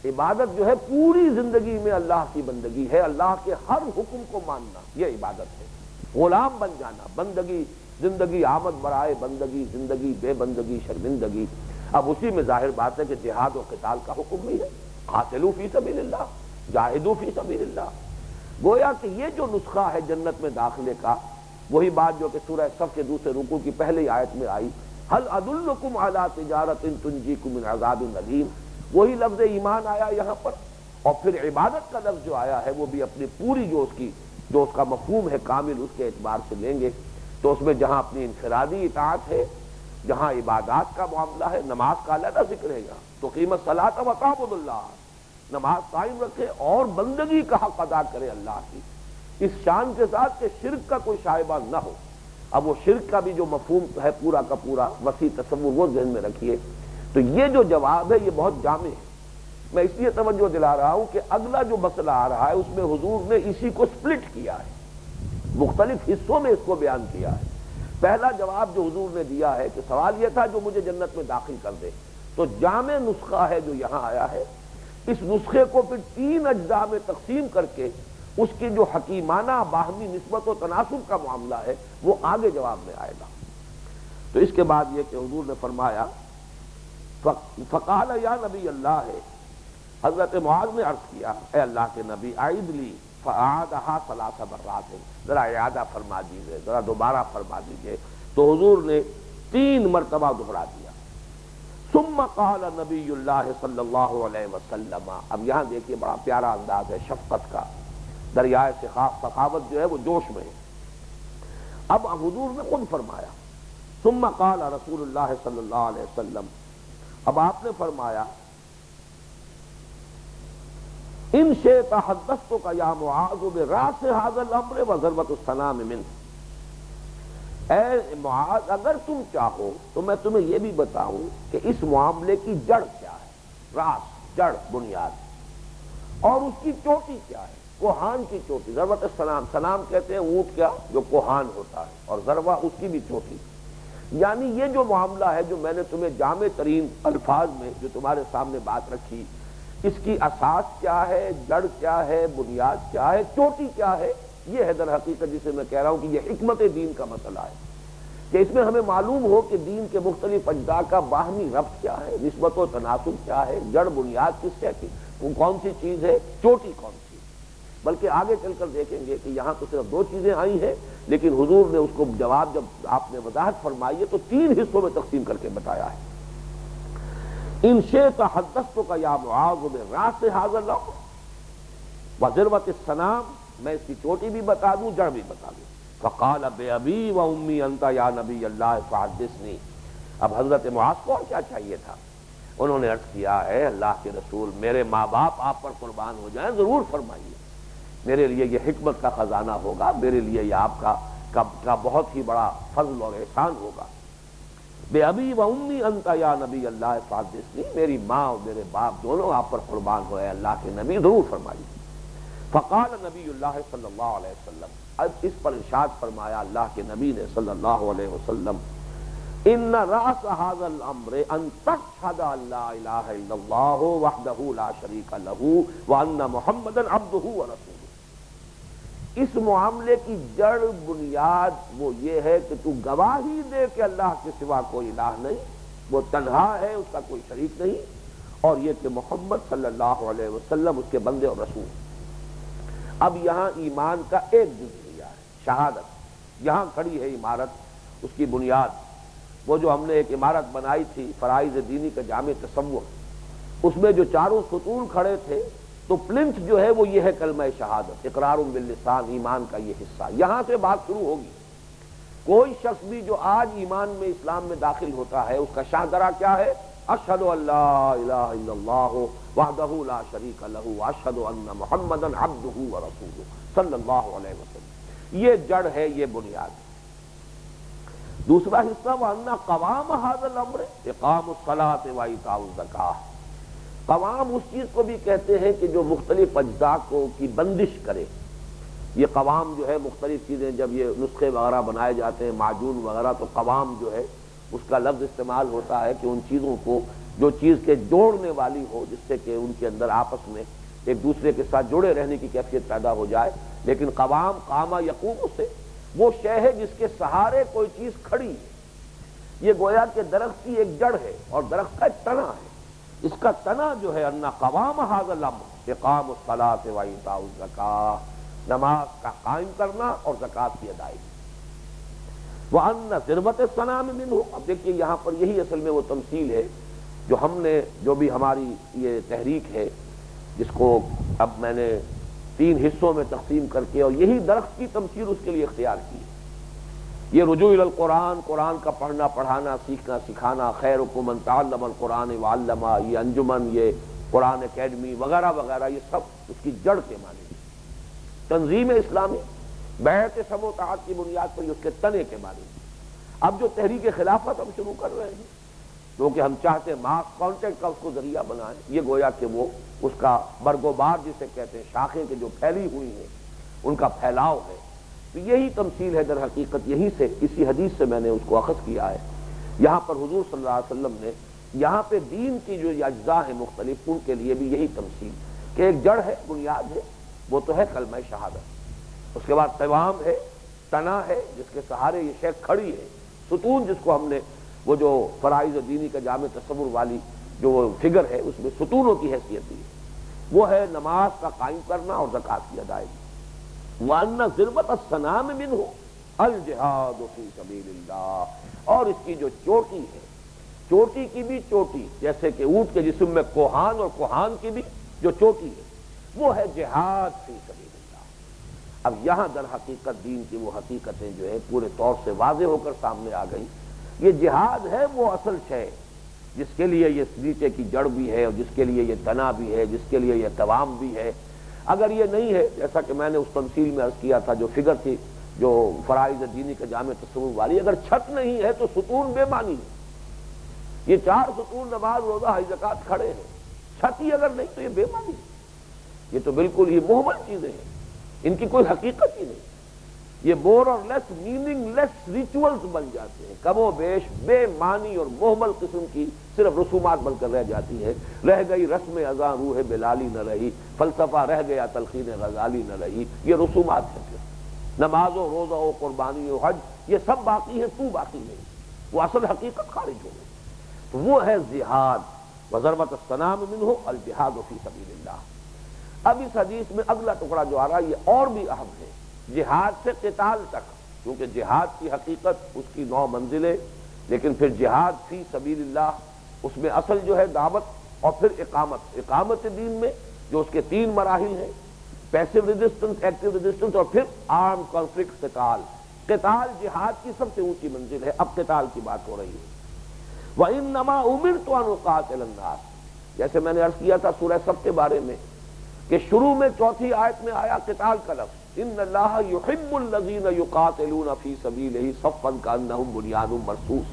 عبادت جو ہے پوری زندگی میں اللہ کی بندگی ہے، اللہ کے ہر حکم کو ماننا یہ عبادت ہے. غلام بن جانا، بندگی، زندگی آمد برائے بندگی، زندگی بے بندگی شرمندگی. اب اسی میں ظاہر بات ہے کہ جہاد و قتال کا حکم بھی ہے، قاتلوا فی سبیل اللہ، جاہدوا فی سبیل اللہ. گویا کہ یہ جو نسخہ ہے جنت میں داخلے کا، وہی بات جو کہ سورہ صف کے دوسرے رکوع کی پہلی آیت میں آئی، هل ادلکم علی تجارۃ تنجیکم من عذاب الیم، وہی لفظ ایمان آیا یہاں پر. اور پھر عبادت کا لفظ جو آیا ہے وہ بھی اپنی پوری جو اس کا مفہوم ہے کامل، اس کے اعتبار سے لیں گے تو اس میں جہاں اپنی انفرادی اطاعت ہے، جہاں عبادات کا معاملہ ہے، نماز کا علیحدہ ذکر ہے. یہاں تقیم الصلاۃ وتعبد اللہ، نماز قائم رکھے اور بندگی کا حق ادا کرے اللہ کی، اس شان کے ساتھ کہ شرک کا کوئی شائبہ نہ ہو. اب وہ شرک کا بھی جو مفہوم ہے پورا کا پورا وسیع تصور وہ ذہن میں رکھیے. تو یہ جو جواب ہے یہ بہت جامع ہے. میں اس لیے توجہ دلا رہا ہوں کہ اگلا جو مسئلہ آ رہا ہے اس میں حضور نے اسی کو سپلٹ کیا ہے، مختلف حصوں میں اس کو بیان کیا ہے. پہلا جواب جو حضور نے دیا ہے کہ سوال یہ تھا جو مجھے جنت میں داخل کر دے، تو جامع نسخہ ہے جو یہاں آیا ہے، اس نسخے کو پھر 3 اجزاء میں تقسیم کر کے اس کی جو حکیمانہ باہمی نسبت و تناسب کا معاملہ ہے وہ آگے جواب میں آئے گا. تو اس کے بعد یہ کہ حضور نے فرمایا فقال یا نبی اللہ ہے، حضرت معاذ نے عرض کیا اے اللہ کے نبی اعد لی، فاعادها 3 مرات، ذرا اعادہ فرما دیجیے، ذرا دوبارہ فرما دیجیے. تو حضور نے 3 مرتبہ دہرا دیا. ثم قال نبی اللہ صلی اللہ علیہ وسلم، اب یہاں دیکھیے بڑا پیارا انداز ہے شفقت کا، دریائے سخاوت جو ہے وہ جوش میں ہے. اب حضور نے خود فرمایا ثم قال رسول اللہ صلی اللہ علیہ وسلم، اب آپ نے فرمایا ان شئت حدثتک یا معاذ براس هذا الامر وذروۃ السنام منه. اے معاذ اگر تم چاہو تو میں تمہیں یہ بھی بتاؤں کہ اس معاملے کی جڑ کیا ہے، راس، جڑ، بنیاد، اور اس کی چوٹی کیا ہے، کوہان کی چوٹی. ذروۃ السنام، سنام کہتے ہیں اونٹ کیا جو کوہان ہوتا ہے، اور ذروہ اس کی بھی چوٹی. یعنی یہ جو معاملہ ہے جو میں نے تمہیں جامع ترین الفاظ میں جو تمہارے سامنے بات رکھی، اس کی اساس کیا ہے، جڑ کیا ہے، بنیاد کیا ہے، چوٹی کیا ہے، یہ ہے در حقیقت جسے میں کہہ رہا ہوں کہ یہ حکمت دین کا مسئلہ ہے کہ اس میں ہمیں معلوم ہو کہ دین کے مختلف اجزاء کا باہمی ربط کیا ہے، نسبت و تناسب کیا ہے، جڑ بنیاد کس سے کی، وہ کون سی چیز ہے، چوٹی کون سی. بلکہ آگے چل کر دیکھیں گے کہ یہاں تو صرف 2 چیزیں آئی ہیں، لیکن حضور نے اس کو جواب جب آپ نے وضاحت فرمائی ہے تو 3 حصوں میں تقسیم کر کے بتایا ہے. ان شئت حدثتک یا معاذ براس هذا الامر وذروۃ السنام، میں اس کی چوٹی بھی بتا دوں، جڑ بھی بتا دوں. فقال بأبی و امی انت یا نبی اللہ فحدثنی. اب حضرت معاذ کو اور کیا چاہیے تھا، انہوں نے عرض کیا ہے اللہ کے رسول میرے ماں باپ آپ پر قربان ہو جائیں، ضرور فرمائیے، میرے لیے یہ حکمت کا خزانہ ہوگا، میرے لیے یہ آپ کا بہت ہی بڑا فضل اور احسان ہوگا. بے ابی و امی انت یا نبی اللہ فحدثنی، میری ماں اور میرے باپ دونوں آپ پر قربان ہوئے اللہ کے نبی، ضرور فرمائیے. فقال نبی اللہ صلی اللہ علیہ وسلم، اب اس پر ارشاد فرمایا اللہ کے نبی نے صلی اللہ علیہ وسلم، ان راس هذا الامر ان تشهد ان لا الہ الا اللہ وحدہ لا شریک لہ وان محمدا عبدہ ورسولہ. اس معاملے کی جڑ بنیاد وہ یہ ہے کہ تو گواہی دے کہ اللہ کے سوا کوئی الہ نہیں، وہ تنہا ہے، اس کا کوئی شریک نہیں، اور یہ کہ محمد صلی اللہ علیہ وسلم اس کے بندے اور رسول۔ اب یہاں ایمان کا ایک جزیہ ہے، شہادت، یہاں کھڑی ہے عمارت، اس کی بنیاد، وہ جو ہم نے ایک عمارت بنائی تھی فرائض دینی کا جامع تصور، اس میں جو چاروں ستون کھڑے تھے، تو پلنتھ جو ہے وہ یہ ہے کلمہ شہادت، اقرار باللسان، ایمان کا یہ حصہ۔ یہاں سے بات شروع ہوگی۔ کوئی شخص بھی جو آج ایمان میں اسلام میں داخل ہوتا ہے، اس کا شاہدرہ کیا ہے؟ اشہد ان لا الہ الا اللہ وحدہ لا شریک لہ واشہد ان محمدا عبدہ ورسولہ صلی اللہ علیہ وسلم۔ یہ جڑ ہے، یہ بنیاد۔ دوسرا حصہ وَأَنَّ قوام هذا الامر اقام الصلاۃ وایتاء الزکاۃ۔ قوام اس چیز کو بھی کہتے ہیں کہ جو مختلف اجزاء کو کی بندش کرے۔ یہ قوام جو ہے مختلف چیزیں، جب یہ نسخے وغیرہ بنائے جاتے ہیں، معجون وغیرہ، تو قوام جو ہے اس کا لفظ استعمال ہوتا ہے کہ ان چیزوں کو جو چیز کے جوڑنے والی ہو، جس سے کہ ان کے اندر آپس میں ایک دوسرے کے ساتھ جڑے رہنے کی کیفیت پیدا ہو جائے۔ لیکن قوام قامہ یقوم سے وہ شے ہے جس کے سہارے کوئی چیز کھڑی ہے۔ یہ گویا کہ درخت کی ایک جڑ ہے اور درخت کا ایک تنا ہے۔ اس کا تنا جو ہے ان قوام ھذا الامر اقام الصلاۃ وایتاء الزکاۃ، نماز کا قائم کرنا اور زکوٰۃ کی ادائیگی۔ وَأَنَّ ذِرْوَةَ الصَّنَامِ مِنْهُ۔ اب دیکھیے یہاں پر یہی اصل میں وہ تمثیل ہے جو ہم نے، جو بھی ہماری یہ تحریک ہے، جس کو اب میں نے 3 حصوں میں تقسیم کر کے، اور یہی درخت کی تمثیل اس کے لیے اختیار کی۔ یہ رجوع الی القرآن، قرآن کا پڑھنا پڑھانا، سیکھنا سکھانا، خیرکم من تعلم القرآن وعلمہ، یہ انجمن، یہ قرآن اکیڈمی وغیرہ وغیرہ، یہ سب اس کی جڑ کے معنی۔ تنظیم اسلامی بیعت سمع و طاعت کی بنیاد پر اس کے تنے کے معنی۔ اب جو تحریک خلافت ہم شروع کر رہے ہیں، کیونکہ ہم چاہتے ہیں ماس کانٹیکٹ کا اس کو ذریعہ بنائیں، یہ گویا کہ وہ اس کا برگ و بار جسے کہتے ہیں، شاخیں کے جو پھیلی ہوئی ہیں ان کا پھیلاؤ ہے۔ تو یہی تمثیل ہے در حقیقت، یہی سے، اسی حدیث سے میں نے اس کو اخذ کیا ہے۔ یہاں پر حضور صلی اللہ علیہ وسلم نے یہاں پہ دین کی جو اجزاء ہیں مختلف، ان کے لیے بھی یہی تمثیل کہ ایک جڑ ہے، بنیاد ہے، وہ تو ہے کلمہ شہادت۔ اس کے بعد قوام ہے، تنا ہے جس کے سہارے یہ شے کھڑی ہے، ستون جس کو ہم نے وہ جو فرائض دینی کا جامع تصور والی جو فگر ہے اس میں ستونوں کی حیثیت دی ہے، وہ ہے نماز کا قائم کرنا اور زکوٰۃ کی ادائیگی۔ وَأَنَّ ذِرْوَةَ الصَّنَامِ مِنْهُ الْجِهَادُ فِي سَبِيلِ اللَّهِ۔ اور اس کی جو چوٹی ہے، چوٹی کی بھی چوٹی، جیسے کہ اونٹ کے جسم میں کوہان، اور کوہان کی بھی جو چوٹی ہے وہ ہے جہاد فی سبیل اللہ۔ اب یہاں در حقیقت دین کی وہ حقیقتیں جو ہے پورے طور سے واضح ہو کر سامنے آ گئی۔ یہ جہاد ہے وہ اصل شے جس کے لیے یہ نیچے کی جڑ بھی ہے، اور جس کے لیے یہ تنا بھی ہے، جس کے لیے یہ قوام بھی ہے۔ اگر یہ نہیں ہے، جیسا کہ میں نے اس تمثیل میں عرض کیا تھا، جو فگر تھی جو فرائض دینی کا جامع تصور والی، اگر چھت نہیں ہے تو ستون بے معنی ہے۔ یہ 4 ستون نماز روزہ حج زکوٰۃ کھڑے ہیں، چھت ہی اگر نہیں تو یہ بے معنی ہے۔ یہ تو بالکل ہی مہمل چیزیں ہیں، ان کی کوئی حقیقت ہی نہیں۔ یہ مور اور لیس میننگ لیس ریچولز بن جاتے ہیں، کم و بیش بے معنی اور مہمل قسم کی صرف رسومات بن کر رہ جاتی ہے۔ رہ گئی رسم اذاں روح بلالی نہ رہی، فلسفہ رہ گیا تلقین غزالی نہ رہی، یہ رسومات ہیں۔ پھر نماز و روزہ و قربانی و حج یہ سب باقی ہے، تو باقی نہیں، وہ اصل حقیقت خارج ہو گئی۔ تو وہ ہے جہاد، وَذَرْوَةَ الصَّنَامِ مِنْهُ الْجِهَادُ فِي سَبِيلِ اللَّهِ۔ اب اس حدیث میں اگلا ٹکڑا جو آ رہا ہے یہ اور بھی اہم ہے، جہاد سے قتال تک، کیونکہ جہاد کی حقیقت اس کی 9 منزلیں، لیکن پھر جہاد فی سبیل اللہ اس میں اصل جو ہے دعوت، اور پھر اقامت دین میں جو اس کے 3 مراحل ہیں، پیسو ریزسٹنس، ایکٹیو ریزسٹنس، اور پھر آرم کانفلکٹ، قتال جہاد کی سب سے اونچی منزل ہے۔ اب قتال کی بات ہو رہی ہے۔ وَإِنَّمَا أُمِرْتُ أَنْ أُقَاتِلَ النَّاسَ، جیسے میں نے عرض کیا تھا سورہ صف کے بارے میں کہ شروع میں 4تھی آیت میں آیا قتال کا لفظ، ان اللہ یحب الذین یقاتلون فی سبیلہ صفا کانہم بنیان مرصوص،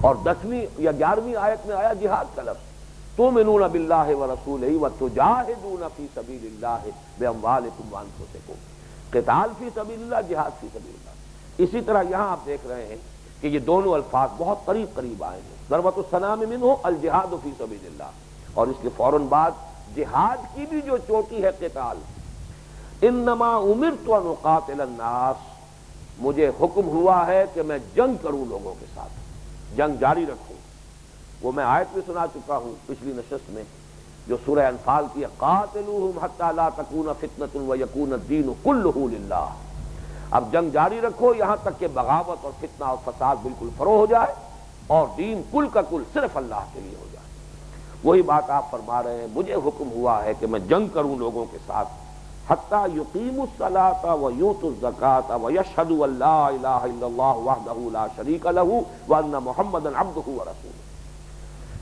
اور 10ویں یا 11ویں آیت میں آیا جہاد کا لفظ، تؤمنون باللہ ورسولہ وتجاہدون فی سبیل اللہ باموالکم وانفسکم۔ قتال فی سبیل اللہ، جہاد فی سبیل اللہ۔ اسی طرح یہاں آپ دیکھ رہے ہیں کہ یہ دونوں الفاظ بہت قریب قریب آئے ہیں، ضربۃ الصنام منہ الجہاد فی سبیل اللہ، اور اس کے فوراً بعد جہاد کی بھی جو چوٹی ہے قتال۔ انما امرت ان اقاتل الناس، مجھے حکم ہوا ہے کہ میں جنگ کروں لوگوں کے ساتھ، جنگ جاری رکھوں۔ وہ میں آیت بھی سنا چکا ہوں پچھلی نشست میں، جو سورہ انفال کی ہے، قاتلوہم حتی لا تکون فتنۃ ویکون الدین کلہ للہ۔ اب جنگ جاری رکھو یہاں تک کہ بغاوت اور فتنہ اور فساد بالکل فروغ ہو جائے اور دین کل کا کل صرف اللہ کے لیے ہو جائے۔ وہی بات آپ فرما رہے ہیں، مجھے حکم ہوا ہے کہ میں جنگ کروں لوگوں کے ساتھ، حتی یقیموا الصلاۃ ویؤتوا الزکاۃ ویشہدوا ان لا الہ الا اللہ وحدہ لا شریک لہ وان محمدا عبدہ ورسولہ،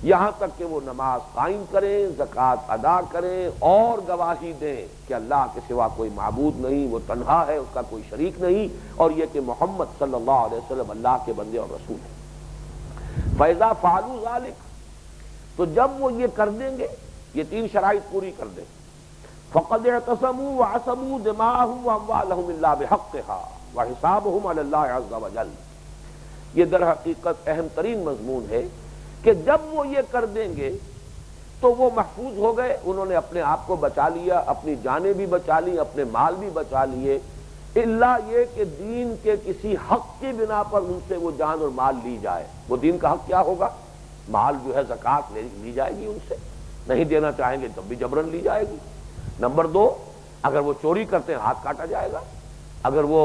یہاں تک کہ وہ نماز قائم کریں، زکوٰۃ ادا کریں اور گواہی دیں کہ اللہ کے سوا کوئی معبود نہیں، وہ تنہا ہے، اس کا کوئی شریک نہیں، اور یہ کہ محمد صلی اللہ علیہ وسلم اللہ کے بندے اور رسول ہیں۔ فَإِذَا فَعَلُوا ذَلِكَ، تو جب وہ یہ کر دیں گے، یہ تین شرائط پوری کر دیں، فَقَدْ اعْتَصَمُوا وَعَصَمُوا دِمَاءَهُمْ وَأَمْوَالَهُمْ إِلَّا بِحَقِّهَا وَحِسَابُهُمْ عَلَى اللَّهِ عَزَّ وَجَلَّ۔ یہ در حقیقت اہم ترین مضمون ہے کہ جب وہ یہ کر دیں گے تو وہ محفوظ ہو گئے، انہوں نے اپنے آپ کو بچا لیا، اپنی جانیں بھی بچا لی، اپنے مال بھی بچا لیے، الا یہ کہ دین کے کسی حق کی بنا پر ان سے وہ جان اور مال لی جائے۔ وہ دین کا حق کیا ہوگا؟ مال جو ہے زکوٰۃ لی جائے گی، ان سے نہیں دینا چاہیں گے تب بھی جبرن لی جائے گی۔ نمبر دو، اگر وہ چوری کرتے ہیں ہاتھ کاٹا جائے گا، اگر وہ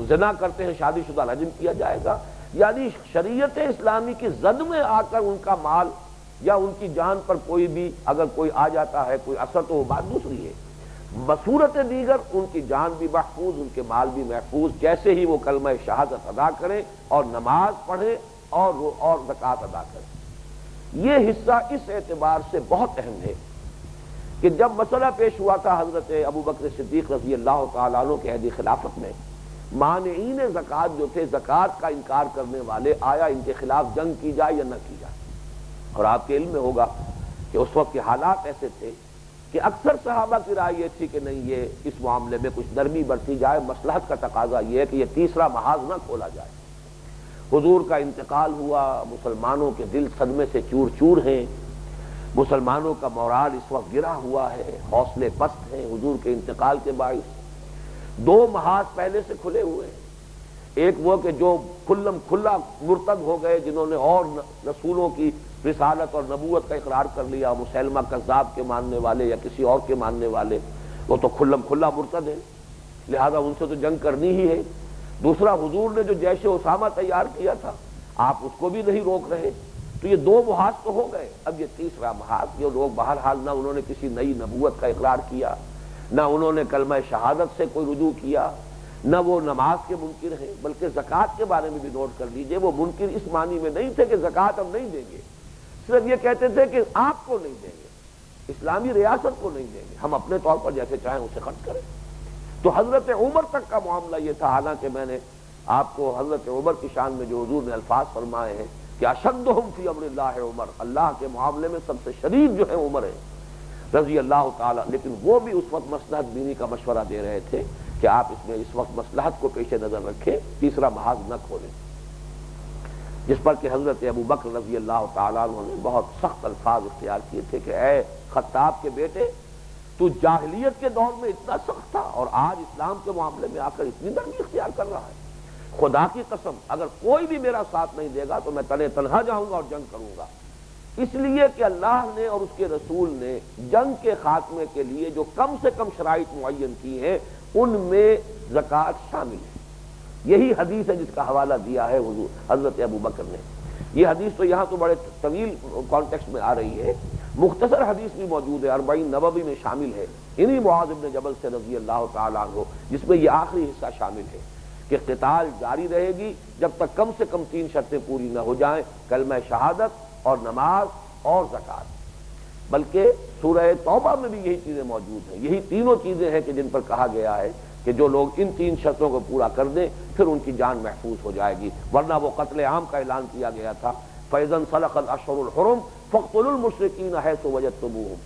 زنا کرتے ہیں شادی شدہ رجم کیا جائے گا۔ یعنی شریعت اسلامی کی زد میں آ کر ان کا مال یا ان کی جان پر کوئی بھی اگر کوئی آ جاتا ہے کوئی اثر، تو وہ بات دوسری ہے۔ بصورت دیگر ان کی جان بھی محفوظ، ان کے مال بھی محفوظ، جیسے ہی وہ کلمہ شہادت ادا کریں اور نماز پڑھیں اور زکوٰۃ ادا کریں۔ یہ حصہ اس اعتبار سے بہت اہم ہے کہ جب مسئلہ پیش ہوا تھا حضرت ابوبکر صدیق رضی اللہ تعالیٰ عنہ کے عہد خلافت میں، مانعین زکوٰۃ جو تھے، زکوٰۃ کا انکار کرنے والے، آیا ان کے خلاف جنگ کی جائے یا نہ کی جائے؟ اور آپ کے علم میں ہوگا کہ اس وقت کے حالات ایسے تھے کہ اکثر صحابہ کی رائے یہ تھی کہ نہیں، یہ اس معاملے میں کچھ نرمی برتی جائے، مصلحت کا تقاضا یہ ہے کہ یہ تیسرا محاذ نہ کھولا جائے۔ حضور کا انتقال ہوا، مسلمانوں کے دل صدمے سے چور چور ہیں، مسلمانوں کا مورال اس وقت گرا ہوا ہے، حوصلے پست ہیں حضور کے انتقال کے باعث۔ دو محاذ پہلے سے کھلے ہوئے ہیں، ایک وہ کہ جو کھلم کھلا مرتد ہو گئے، جنہوں نے اور رسولوں کی رسالت اور نبوت کا اقرار کر لیا، مسلمہ کذاب کے ماننے والے یا کسی اور کے ماننے والے، وہ تو کھلم کھلا مرتد ہیں، لہذا ان سے تو جنگ کرنی ہی ہے۔ دوسرا، حضور نے جو جیش اسامہ تیار کیا تھا، آپ اس کو بھی نہیں روک رہے، تو یہ دو محاذ تو ہو گئے۔ اب یہ تیسرا محاذ، جو لوگ بہرحال نہ انہوں نے کسی نئی نبوت کا اقرار کیا، نہ انہوں نے کلمہ شہادت سے کوئی رجوع کیا، نہ وہ نماز کے منکر ہیں، بلکہ زکوٰۃ کے بارے میں بھی نوٹ کر لیجئے، وہ منکر اس معنی میں نہیں تھے کہ زکوٰۃ ہم نہیں دیں گے، صرف یہ کہتے تھے کہ آپ کو نہیں دیں گے، اسلامی ریاست کو نہیں دیں گے، ہم اپنے طور پر جیسے چاہیں اسے خرچ کریں۔ تو حضرت عمر تک کا معاملہ یہ تھا، حالانکہ میں نے آپ کو حضرت عمر کی شان میں جو حضور نے الفاظ فرمائے ہیں کہ اشدہم فی امر اللہ عمر، اللہ کے معاملے میں سب سے شدید جو ہے عمر ہے رضی اللہ تعالی، لیکن وہ بھی اس وقت مصلحت بینی کا مشورہ دے رہے تھے کہ آپ اس میں اس وقت مصلحت کو پیش نظر رکھیں، تیسرا محاذ نہ کھولیں، جس پر کہ حضرت ابوبکر رضی اللہ تعالیٰ عنہ نے بہت سخت الفاظ اختیار کیے تھے کہ اے خطاب کے بیٹے، تو جاہلیت کے دور میں اتنا سخت تھا اور آج اسلام کے معاملے میں آ کر اتنی نرمی اختیار کر رہا ہے، خدا کی قسم اگر کوئی بھی میرا ساتھ نہیں دے گا تو میں تنہا جاؤں گا اور جنگ کروں گا۔ اس لیے کہ اللہ نے اور اس کے رسول نے جنگ کے خاتمے کے لیے جو کم سے کم شرائط معین کی ہیں، ان میں زکوٰۃ شامل ہے۔ یہی حدیث ہے جس کا حوالہ دیا ہے حضور حضرت ابوبکر نے۔ یہ حدیث تو یہاں تو بڑے طویل کانٹیکسٹ میں آ رہی ہے، مختصر حدیث بھی موجود ہے، 40 نبوی میں شامل ہے، انہی معاذ بن جبل سے رضی اللہ تعالیٰ عنہ، جس میں یہ آخری حصہ شامل ہے کہ قتال جاری رہے گی جب تک کم سے کم 3 شرطیں پوری نہ ہو جائیں، کلمہ شہادت اور نماز اور زکوٰۃ۔ بلکہ سورہ توبہ میں بھی یہی چیزیں موجود ہیں، یہی تینوں چیزیں ہیں کہ جن پر کہا گیا ہے کہ جو لوگ ان 3 شرطوں کو پورا کر دیں پھر ان کی جان محفوظ ہو جائے گی، ورنہ وہ قتل عام کا اعلان کیا گیا تھا، فَإِذَا انْسَلَخَ الْأَشْهُرُ الْحُرُمُ فَاقْتُلُوا الْمُشْرِكِينَ حَيْثُ وَجَدتُّمُوهُمْ۔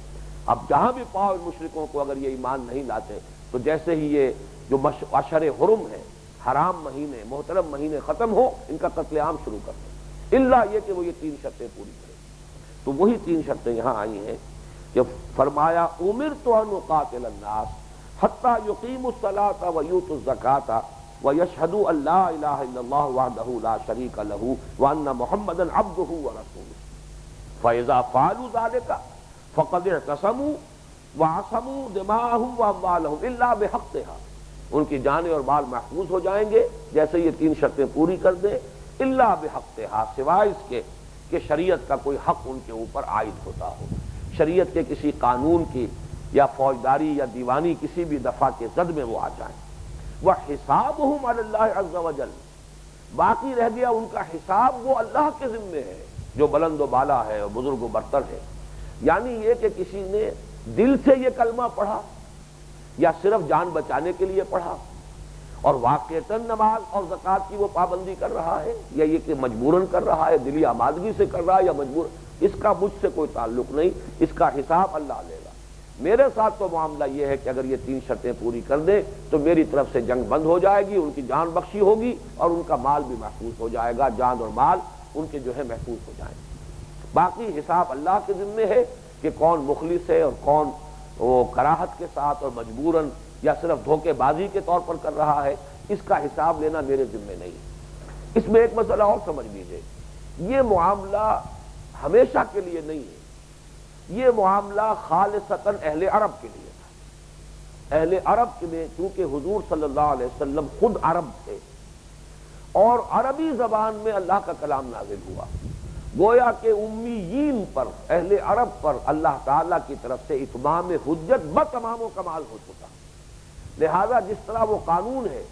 اب جہاں بھی پاؤ مشرکوں کو اگر یہ ایمان نہیں لاتے تو جیسے ہی یہ جو اشہر حرم ہے، حرام مہینے، محترم مہینے ختم ہو، ان کا قتل عام شروع کر دیں، الا یہ کہ وہ یہ 3 شرطیں پوری کریں۔ تو وہی 3 شرطیں یہاں آئی ہیں کہ فرمایا امرت ان اقاتل الناس حتی یقیموا الصلاۃ ویؤتوا الزکاۃ ویشہدوا ان لا الہ الا اللہ وحدہ لا شریک لہ وان محمدا عبدہ ورسولہ فاذا فعلوا ذلک فقد اعتصموا وعصموا دماءهم واموالهم الا بحقها، ان کی جانیں اور مال محفوظ ہو جائیں گے جیسے یہ تین شرطیں پوری کر دیں، الا بحقها، سوائے اس کے کہ شریعت کا کوئی حق ان کے اوپر عائد ہوتا ہو، شریعت کے کسی قانون کی یا فوجداری یا دیوانی کسی بھی دفعہ کے زد میں وہ آ جائیں۔ وحسابهم علی اللہ عز وجل، باقی رہ گیا ان کا حساب وہ اللہ کے ذمے ہے جو بلند و بالا ہے اور بزرگ و برتر ہے، یعنی یہ کہ کسی نے دل سے یہ کلمہ پڑھا یا صرف جان بچانے کے لیے پڑھا اور واقعتاً نماز اور زکوٰۃ کی وہ پابندی کر رہا ہے، یا یہ کہ مجبوراً کر رہا ہے، دلی آمادگی سے کر رہا ہے یا مجبور، اس کا مجھ سے کوئی تعلق نہیں، اس کا حساب اللہ لے گا۔ میرے ساتھ تو معاملہ یہ ہے کہ اگر یہ تین شرطیں پوری کر دیں تو میری طرف سے جنگ بند ہو جائے گی، ان کی جان بخشی ہوگی اور ان کا مال بھی محفوظ ہو جائے گا، جان اور مال ان کے جو ہے محفوظ ہو جائیں گے۔ باقی حساب اللہ کے ذمے ہے کہ کون مخلص ہے اور کون وہ کراہت کے ساتھ اور مجبوراً یا صرف دھوکے بازی کے طور پر کر رہا ہے، اس کا حساب لینا میرے ذمے نہیں ہے۔ اس میں ایک مسئلہ اور سمجھ لیجیے، یہ معاملہ ہمیشہ کے لیے نہیں ہے، یہ معاملہ خالصتاً اہل عرب کے لیے تھا۔ اہل عرب میں چونکہ حضور صلی اللہ علیہ وسلم خود عرب تھے اور عربی زبان میں اللہ کا کلام نازل ہوا، گویا کہ امیین پر، اہل عرب پر اللہ تعالیٰ کی طرف سے اتمام حجت بتمام و کمال ہو چکا، لہذا جس طرح وہ قانون ہے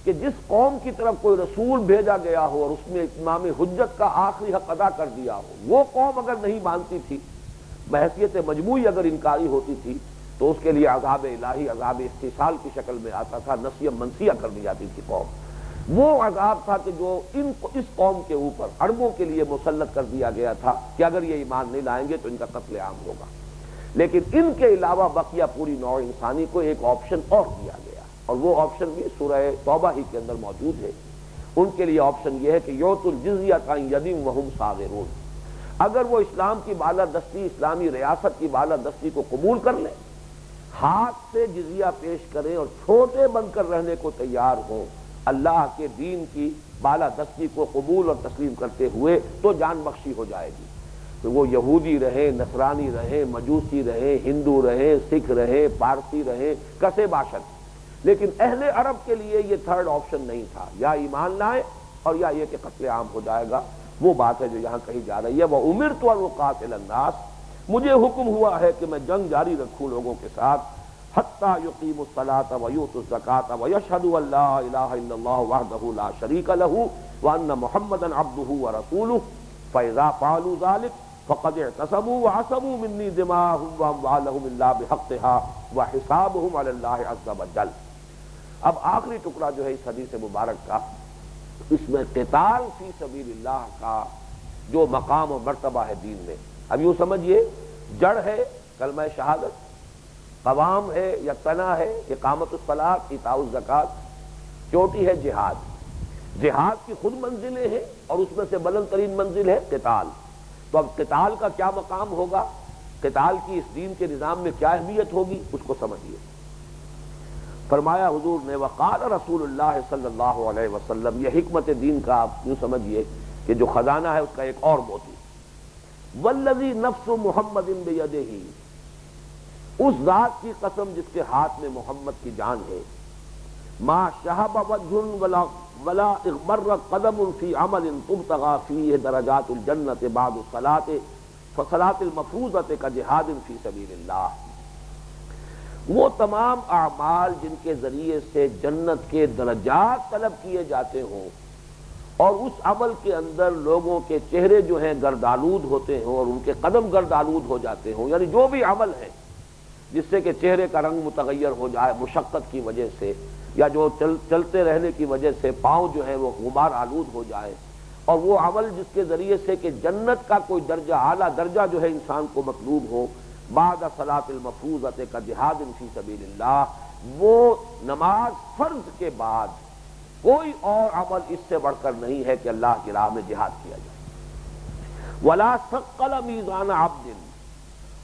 کہ جس قوم کی طرف کوئی رسول بھیجا گیا ہو اور اس میں اتمام حجت کا آخری حق ادا کر دیا ہو، وہ قوم اگر نہیں مانتی تھی، بحیثیت مجموعی اگر انکاری ہوتی تھی تو اس کے لیے عذاب الہی، عذاب استحصال کی شکل میں آتا تھا، نسیہ منسیہ کر دی جاتی تھی قوم۔ وہ عذاب تھا کہ جو اس قوم کے اوپر عربوں کے لیے مسلط کر دیا گیا تھا کہ اگر یہ ایمان نہیں لائیں گے تو ان کا قتل عام ہوگا، لیکن ان کے علاوہ بقیہ پوری نوع انسانی کو ایک آپشن اور دیا گیا، اور وہ آپشن بھی سورہ توبہ ہی کے اندر موجود ہے۔ ان کے لیے آپشن یہ ہے کہ یؤتوا الجزیۃ عن ید وہم صاغرون، اگر وہ اسلام کی بالادستی، اسلامی ریاست کی بالادستی کو قبول کر لیں، ہاتھ سے جزیہ پیش کریں اور چھوٹے بن کر رہنے کو تیار ہوں اللہ کے دین کی بالادستی کو قبول اور تسلیم کرتے ہوئے، تو جان بخشی ہو جائے گی۔ تو وہ یہودی رہے، نصرانی رہے، مجوسی رہے، ہندو رہے، سکھ رہے، پارسی رہے، کسے باشد، لیکن اہل عرب کے لیے یہ تھرڈ آپشن نہیں تھا، یا ایمان لائیں اور یا یہ کہ قتل عام ہو جائے گا۔ وہ بات ہے جو یہاں کہی جا رہی ہے، وَأُمِرْتُ أَنْ أُقَاتِلَ النَّاسَ، مجھے حکم ہوا ہے کہ میں جنگ جاری رکھوں لوگوں کے ساتھ، حَتَّى يُقِيمُوا الصَّلَاةَ وَيُؤْتُوا الزَّكَاةَ وَيَشْهَدُوا أَن لَا إِلَٰهَ إِلَّا اللَّهُ وَحْدَهُ لَا شَرِيكَ لَهُ وَأَنَّ مُحَمَّدًا عَبْدُهُ وَرَسُولُهُ فَإِذَا فَعَلُوا ذَلِكَ فَقَدِ اعْتَصَمُوا وَعَصَمُوا مِنِّي دِمَاءَهُمْ وَأَمْوَالَهُمْ إِلَّا بِحَقِّهَا وَحِسَابُهُمْ عَلَى اللَّهِ عَزَّ وَجَلَّ۔ اب آخری ٹکڑا جو ہے اس حدیث مبارک کا، اس میں قتال فی سبیل اللہ کا جو مقام و مرتبہ ہے دین میں، اب یوں سمجھیے جڑ ہے کلمہ شہادت، قوام ہے یا تنا ہے اقامت الصلاۃ، ایتاء الزکوٰۃ، چوٹی ہے جہاد۔ جہاد کی خود منزلیں ہیں اور اس میں سے بلند ترین منزل ہے قتال۔ تو اب قتال کا کیا مقام ہوگا، قتال کی اس دین کے نظام میں کیا اہمیت ہوگی، اس کو سمجھیے۔ فرمایا حضور نے وقال رسول اللہ صلی اللہ علیہ وسلم، یہ حکمت دین کا آپ یوں سمجھیے کہ جو خزانہ ہے اس کا ایک اور موتی، والذی نفس محمد بیدہ، اس ذات کی قسم جس کے ہاتھ میں محمد کی جان ہے، ما شہب وجہ ولا اغبر قدم فی عمل تبتغى فیہ درجات الجنت بعد الصلاۃ فصلاۃ المفروضۃ کجہاد فی سبیل اللہ، وہ تمام اعمال جن کے ذریعے سے جنت کے درجات طلب کیے جاتے ہوں اور اس عمل کے اندر لوگوں کے چہرے جو ہیں گردآلود ہوتے ہوں اور ان کے قدم گردآلود ہو جاتے ہوں، یعنی جو بھی عمل ہے جس سے کہ چہرے کا رنگ متغیر ہو جائے مشقت کی وجہ سے، یا جو چلتے رہنے کی وجہ سے پاؤں جو ہیں وہ غبار آلود ہو جائے، اور وہ عمل جس کے ذریعے سے کہ جنت کا کوئی درجہ، اعلیٰ درجہ جو ہے انسان کو مطلوب ہو، بعد صلاۃ المفروضۃ کا جہاد فی سبیل اللہ، وہ نماز فرض کے بعد کوئی اور عمل اس سے بڑھ کر نہیں ہے کہ اللہ کی راہ میں جہاد کیا جائے۔ ولا ثقل میزان عبد،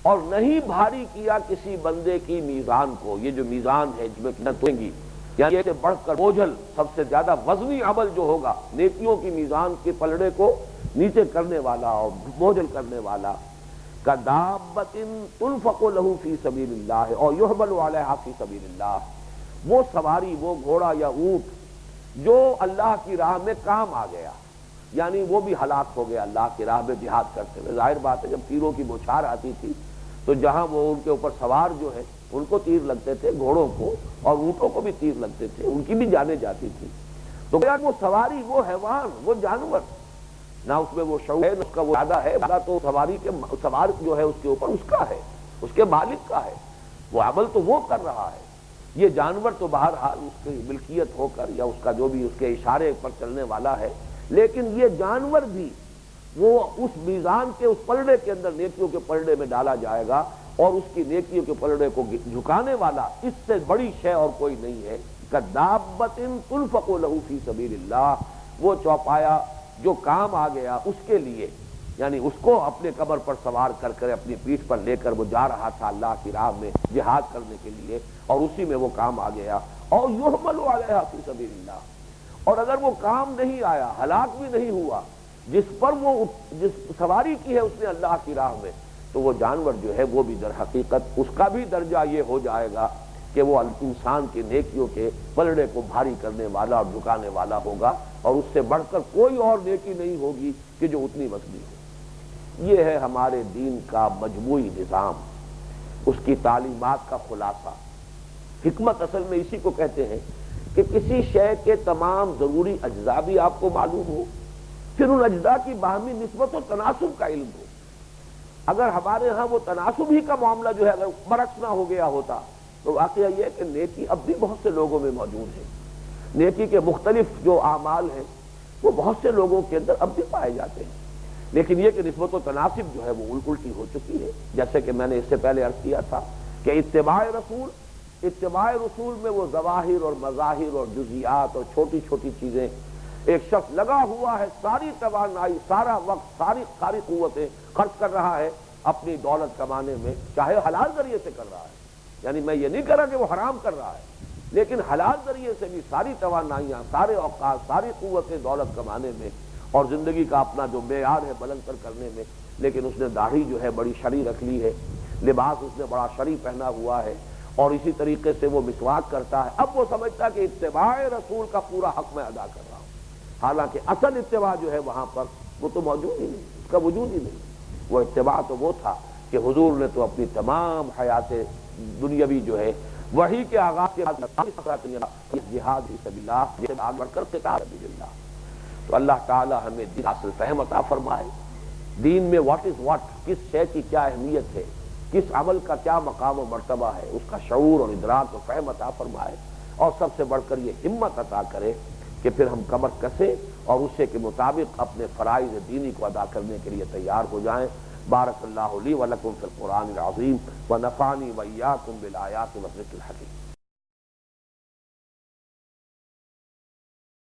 اور نہیں بھاری کیا کسی بندے کی میزان کو. یہ جو میزان ہے جس میں محنت ہوگی، یعنی یہ بڑھ کر بوجھل سب سے زیادہ وزنی عمل جو ہوگا، نیکیوں کی میزان کے پلڑے کو نیچے کرنے والا اور بوجھل کرنے والا، کدابۃ تنفق لہ فی سبیل اللہ اور یحمل علیہا فی سبیل اللہ. وہ سواری، وہ گھوڑا یا اونٹ جو اللہ کی راہ میں کام آ گیا، یعنی وہ بھی ہلاک ہو گیا اللہ کی راہ میں جہاد کرتے ہوئے. ظاہر بات ہے جب تیروں کی بوچھار آتی تھی تو جہاں وہ ان کے اوپر سوار جو ہے ان کو تیر لگتے تھے، گھوڑوں کو اور اونٹوں کو بھی تیر لگتے تھے، ان کی بھی جانیں جاتی تھی. تو وہ سواری، وہ حیوان، وہ جانور، نہ اس میں وہ شعور ہے نہ اس کا وہ ارادہ ہے. ارادہ تو سواری کے سوار جو ہے اس کے اوپر اس کا ہے، اس کے مالک کا ہے، وہ عمل تو وہ کر رہا ہے. یہ جانور تو بہرحال اس کی ملکیت ہو کر یا اس کا جو بھی اس کے اشارے پر چلنے والا ہے، لیکن یہ جانور بھی وہ اس میزان کے اس پلڑے کے اندر نیکیوں کے پلڑے میں ڈالا جائے گا، اور اس کی نیکیوں کے پلڑے کو جھکانے والا اس سے بڑی شے اور کوئی نہیں ہے. کدابۃ تنفق لہ فی سبیل اللہ، وہ چوپایا جو کام آ گیا اس کے لیے، یعنی اس کو اپنے قبر پر سوار کر کر اپنی پیٹھ پر لے کر وہ جا رہا تھا اللہ کی راہ میں جہاد کرنے کے لیے، اور اسی میں وہ کام آ گیا. اور یحمل علیہا فی سبیل اللہ، اور اگر وہ کام نہیں آیا، ہلاک بھی نہیں ہوا، جس پر وہ جس سواری کی ہے اس نے اللہ کی راہ میں، تو وہ جانور جو ہے وہ بھی در حقیقت اس کا بھی درجہ یہ ہو جائے گا کہ وہ انسان کے نیکیوں کے پلڑے کو بھاری کرنے والا اور جھکانے والا ہوگا، اور اس سے بڑھ کر کوئی اور نیکی نہیں ہوگی کہ جو اتنی وزنی ہو. یہ ہے ہمارے دین کا مجموعی نظام، اس کی تعلیمات کا خلاصہ. حکمت اصل میں اسی کو کہتے ہیں کہ کسی شے کے تمام ضروری اجزاء بھی آپ کو معلوم ہو، پھر ان اجزاء کی باہمی نسبت و تناسب کا علم ہو. اگر ہمارے ہاں وہ تناسب ہی کا معاملہ جو ہے اگر برعکس نہ ہو گیا ہوتا تو واقعہ یہ ہے کہ نیکی اب بھی بہت سے لوگوں میں موجود ہے. نیکی کے مختلف جو اعمال ہیں وہ بہت سے لوگوں کے اندر اب بھی پائے جاتے ہیں، لیکن یہ کہ نسبت و تناسب جو ہے وہ الٹی ہو چکی ہے. جیسے کہ میں نے اس سے پہلے عرض کیا تھا کہ اتباع رسول میں وہ ظواہر اور مظاہر اور جزیات اور چھوٹی چھوٹی چیزیں، ایک شخص لگا ہوا ہے، ساری توانائی، سارا وقت، ساری قوتیں خرچ کر رہا ہے اپنی دولت کمانے میں، چاہے حلال ذریعے سے کر رہا ہے، یعنی میں یہ نہیں کہہ رہا کہ وہ حرام کر رہا ہے، لیکن حلال ذریعے سے بھی ساری توانائیاں، سارے اوقات، ساری قوتیں دولت کمانے میں اور زندگی کا اپنا جو معیار ہے بلند تر کرنے میں. لیکن اس نے داڑھی جو ہے بڑی شرعی رکھ لی ہے، لباس اس نے بڑا شرعی پہنا ہوا ہے، اور اسی طریقے سے وہ مسواک کرتا ہے. اب وہ سمجھتا ہے کہ اتباع رسول کا پورا حق میں ادا کر رہا ہوں، حالانکہ اصل اتباع جو ہے وہاں پر وہ تو موجود ہی نہیں، اس کا وجود ہی نہیں. وہ اتباع تو وہ تھا کہ حضور نے تو اپنی تمام حیات دنیاوی جو ہے وحی کے آغاز کے بعد جہاد فی سبیل اللہ سے آگے بڑھ کر قتال فی سبیل اللہ. تو اللہ تعالی ہمیں دین اصل فہم عطا فرمائے، دین میں واٹ از واٹ، کس شے کی کیا اہمیت ہے، کس عمل کا کیا مقام و مرتبہ ہے، اس کا شعور اور ادراک و فہم عطا فرمائے، اور سب سے بڑھ کر یہ ہمت عطا کرے کہ پھر ہم کمر کسیں اور اسے کے مطابق اپنے فرائض دینی کو ادا کرنے کے لیے تیار ہو جائیں. بارک اللہ لی و لکم فی القرآن العظیم ونفعنی وإیاکم بالآیات والذکر الحکیم.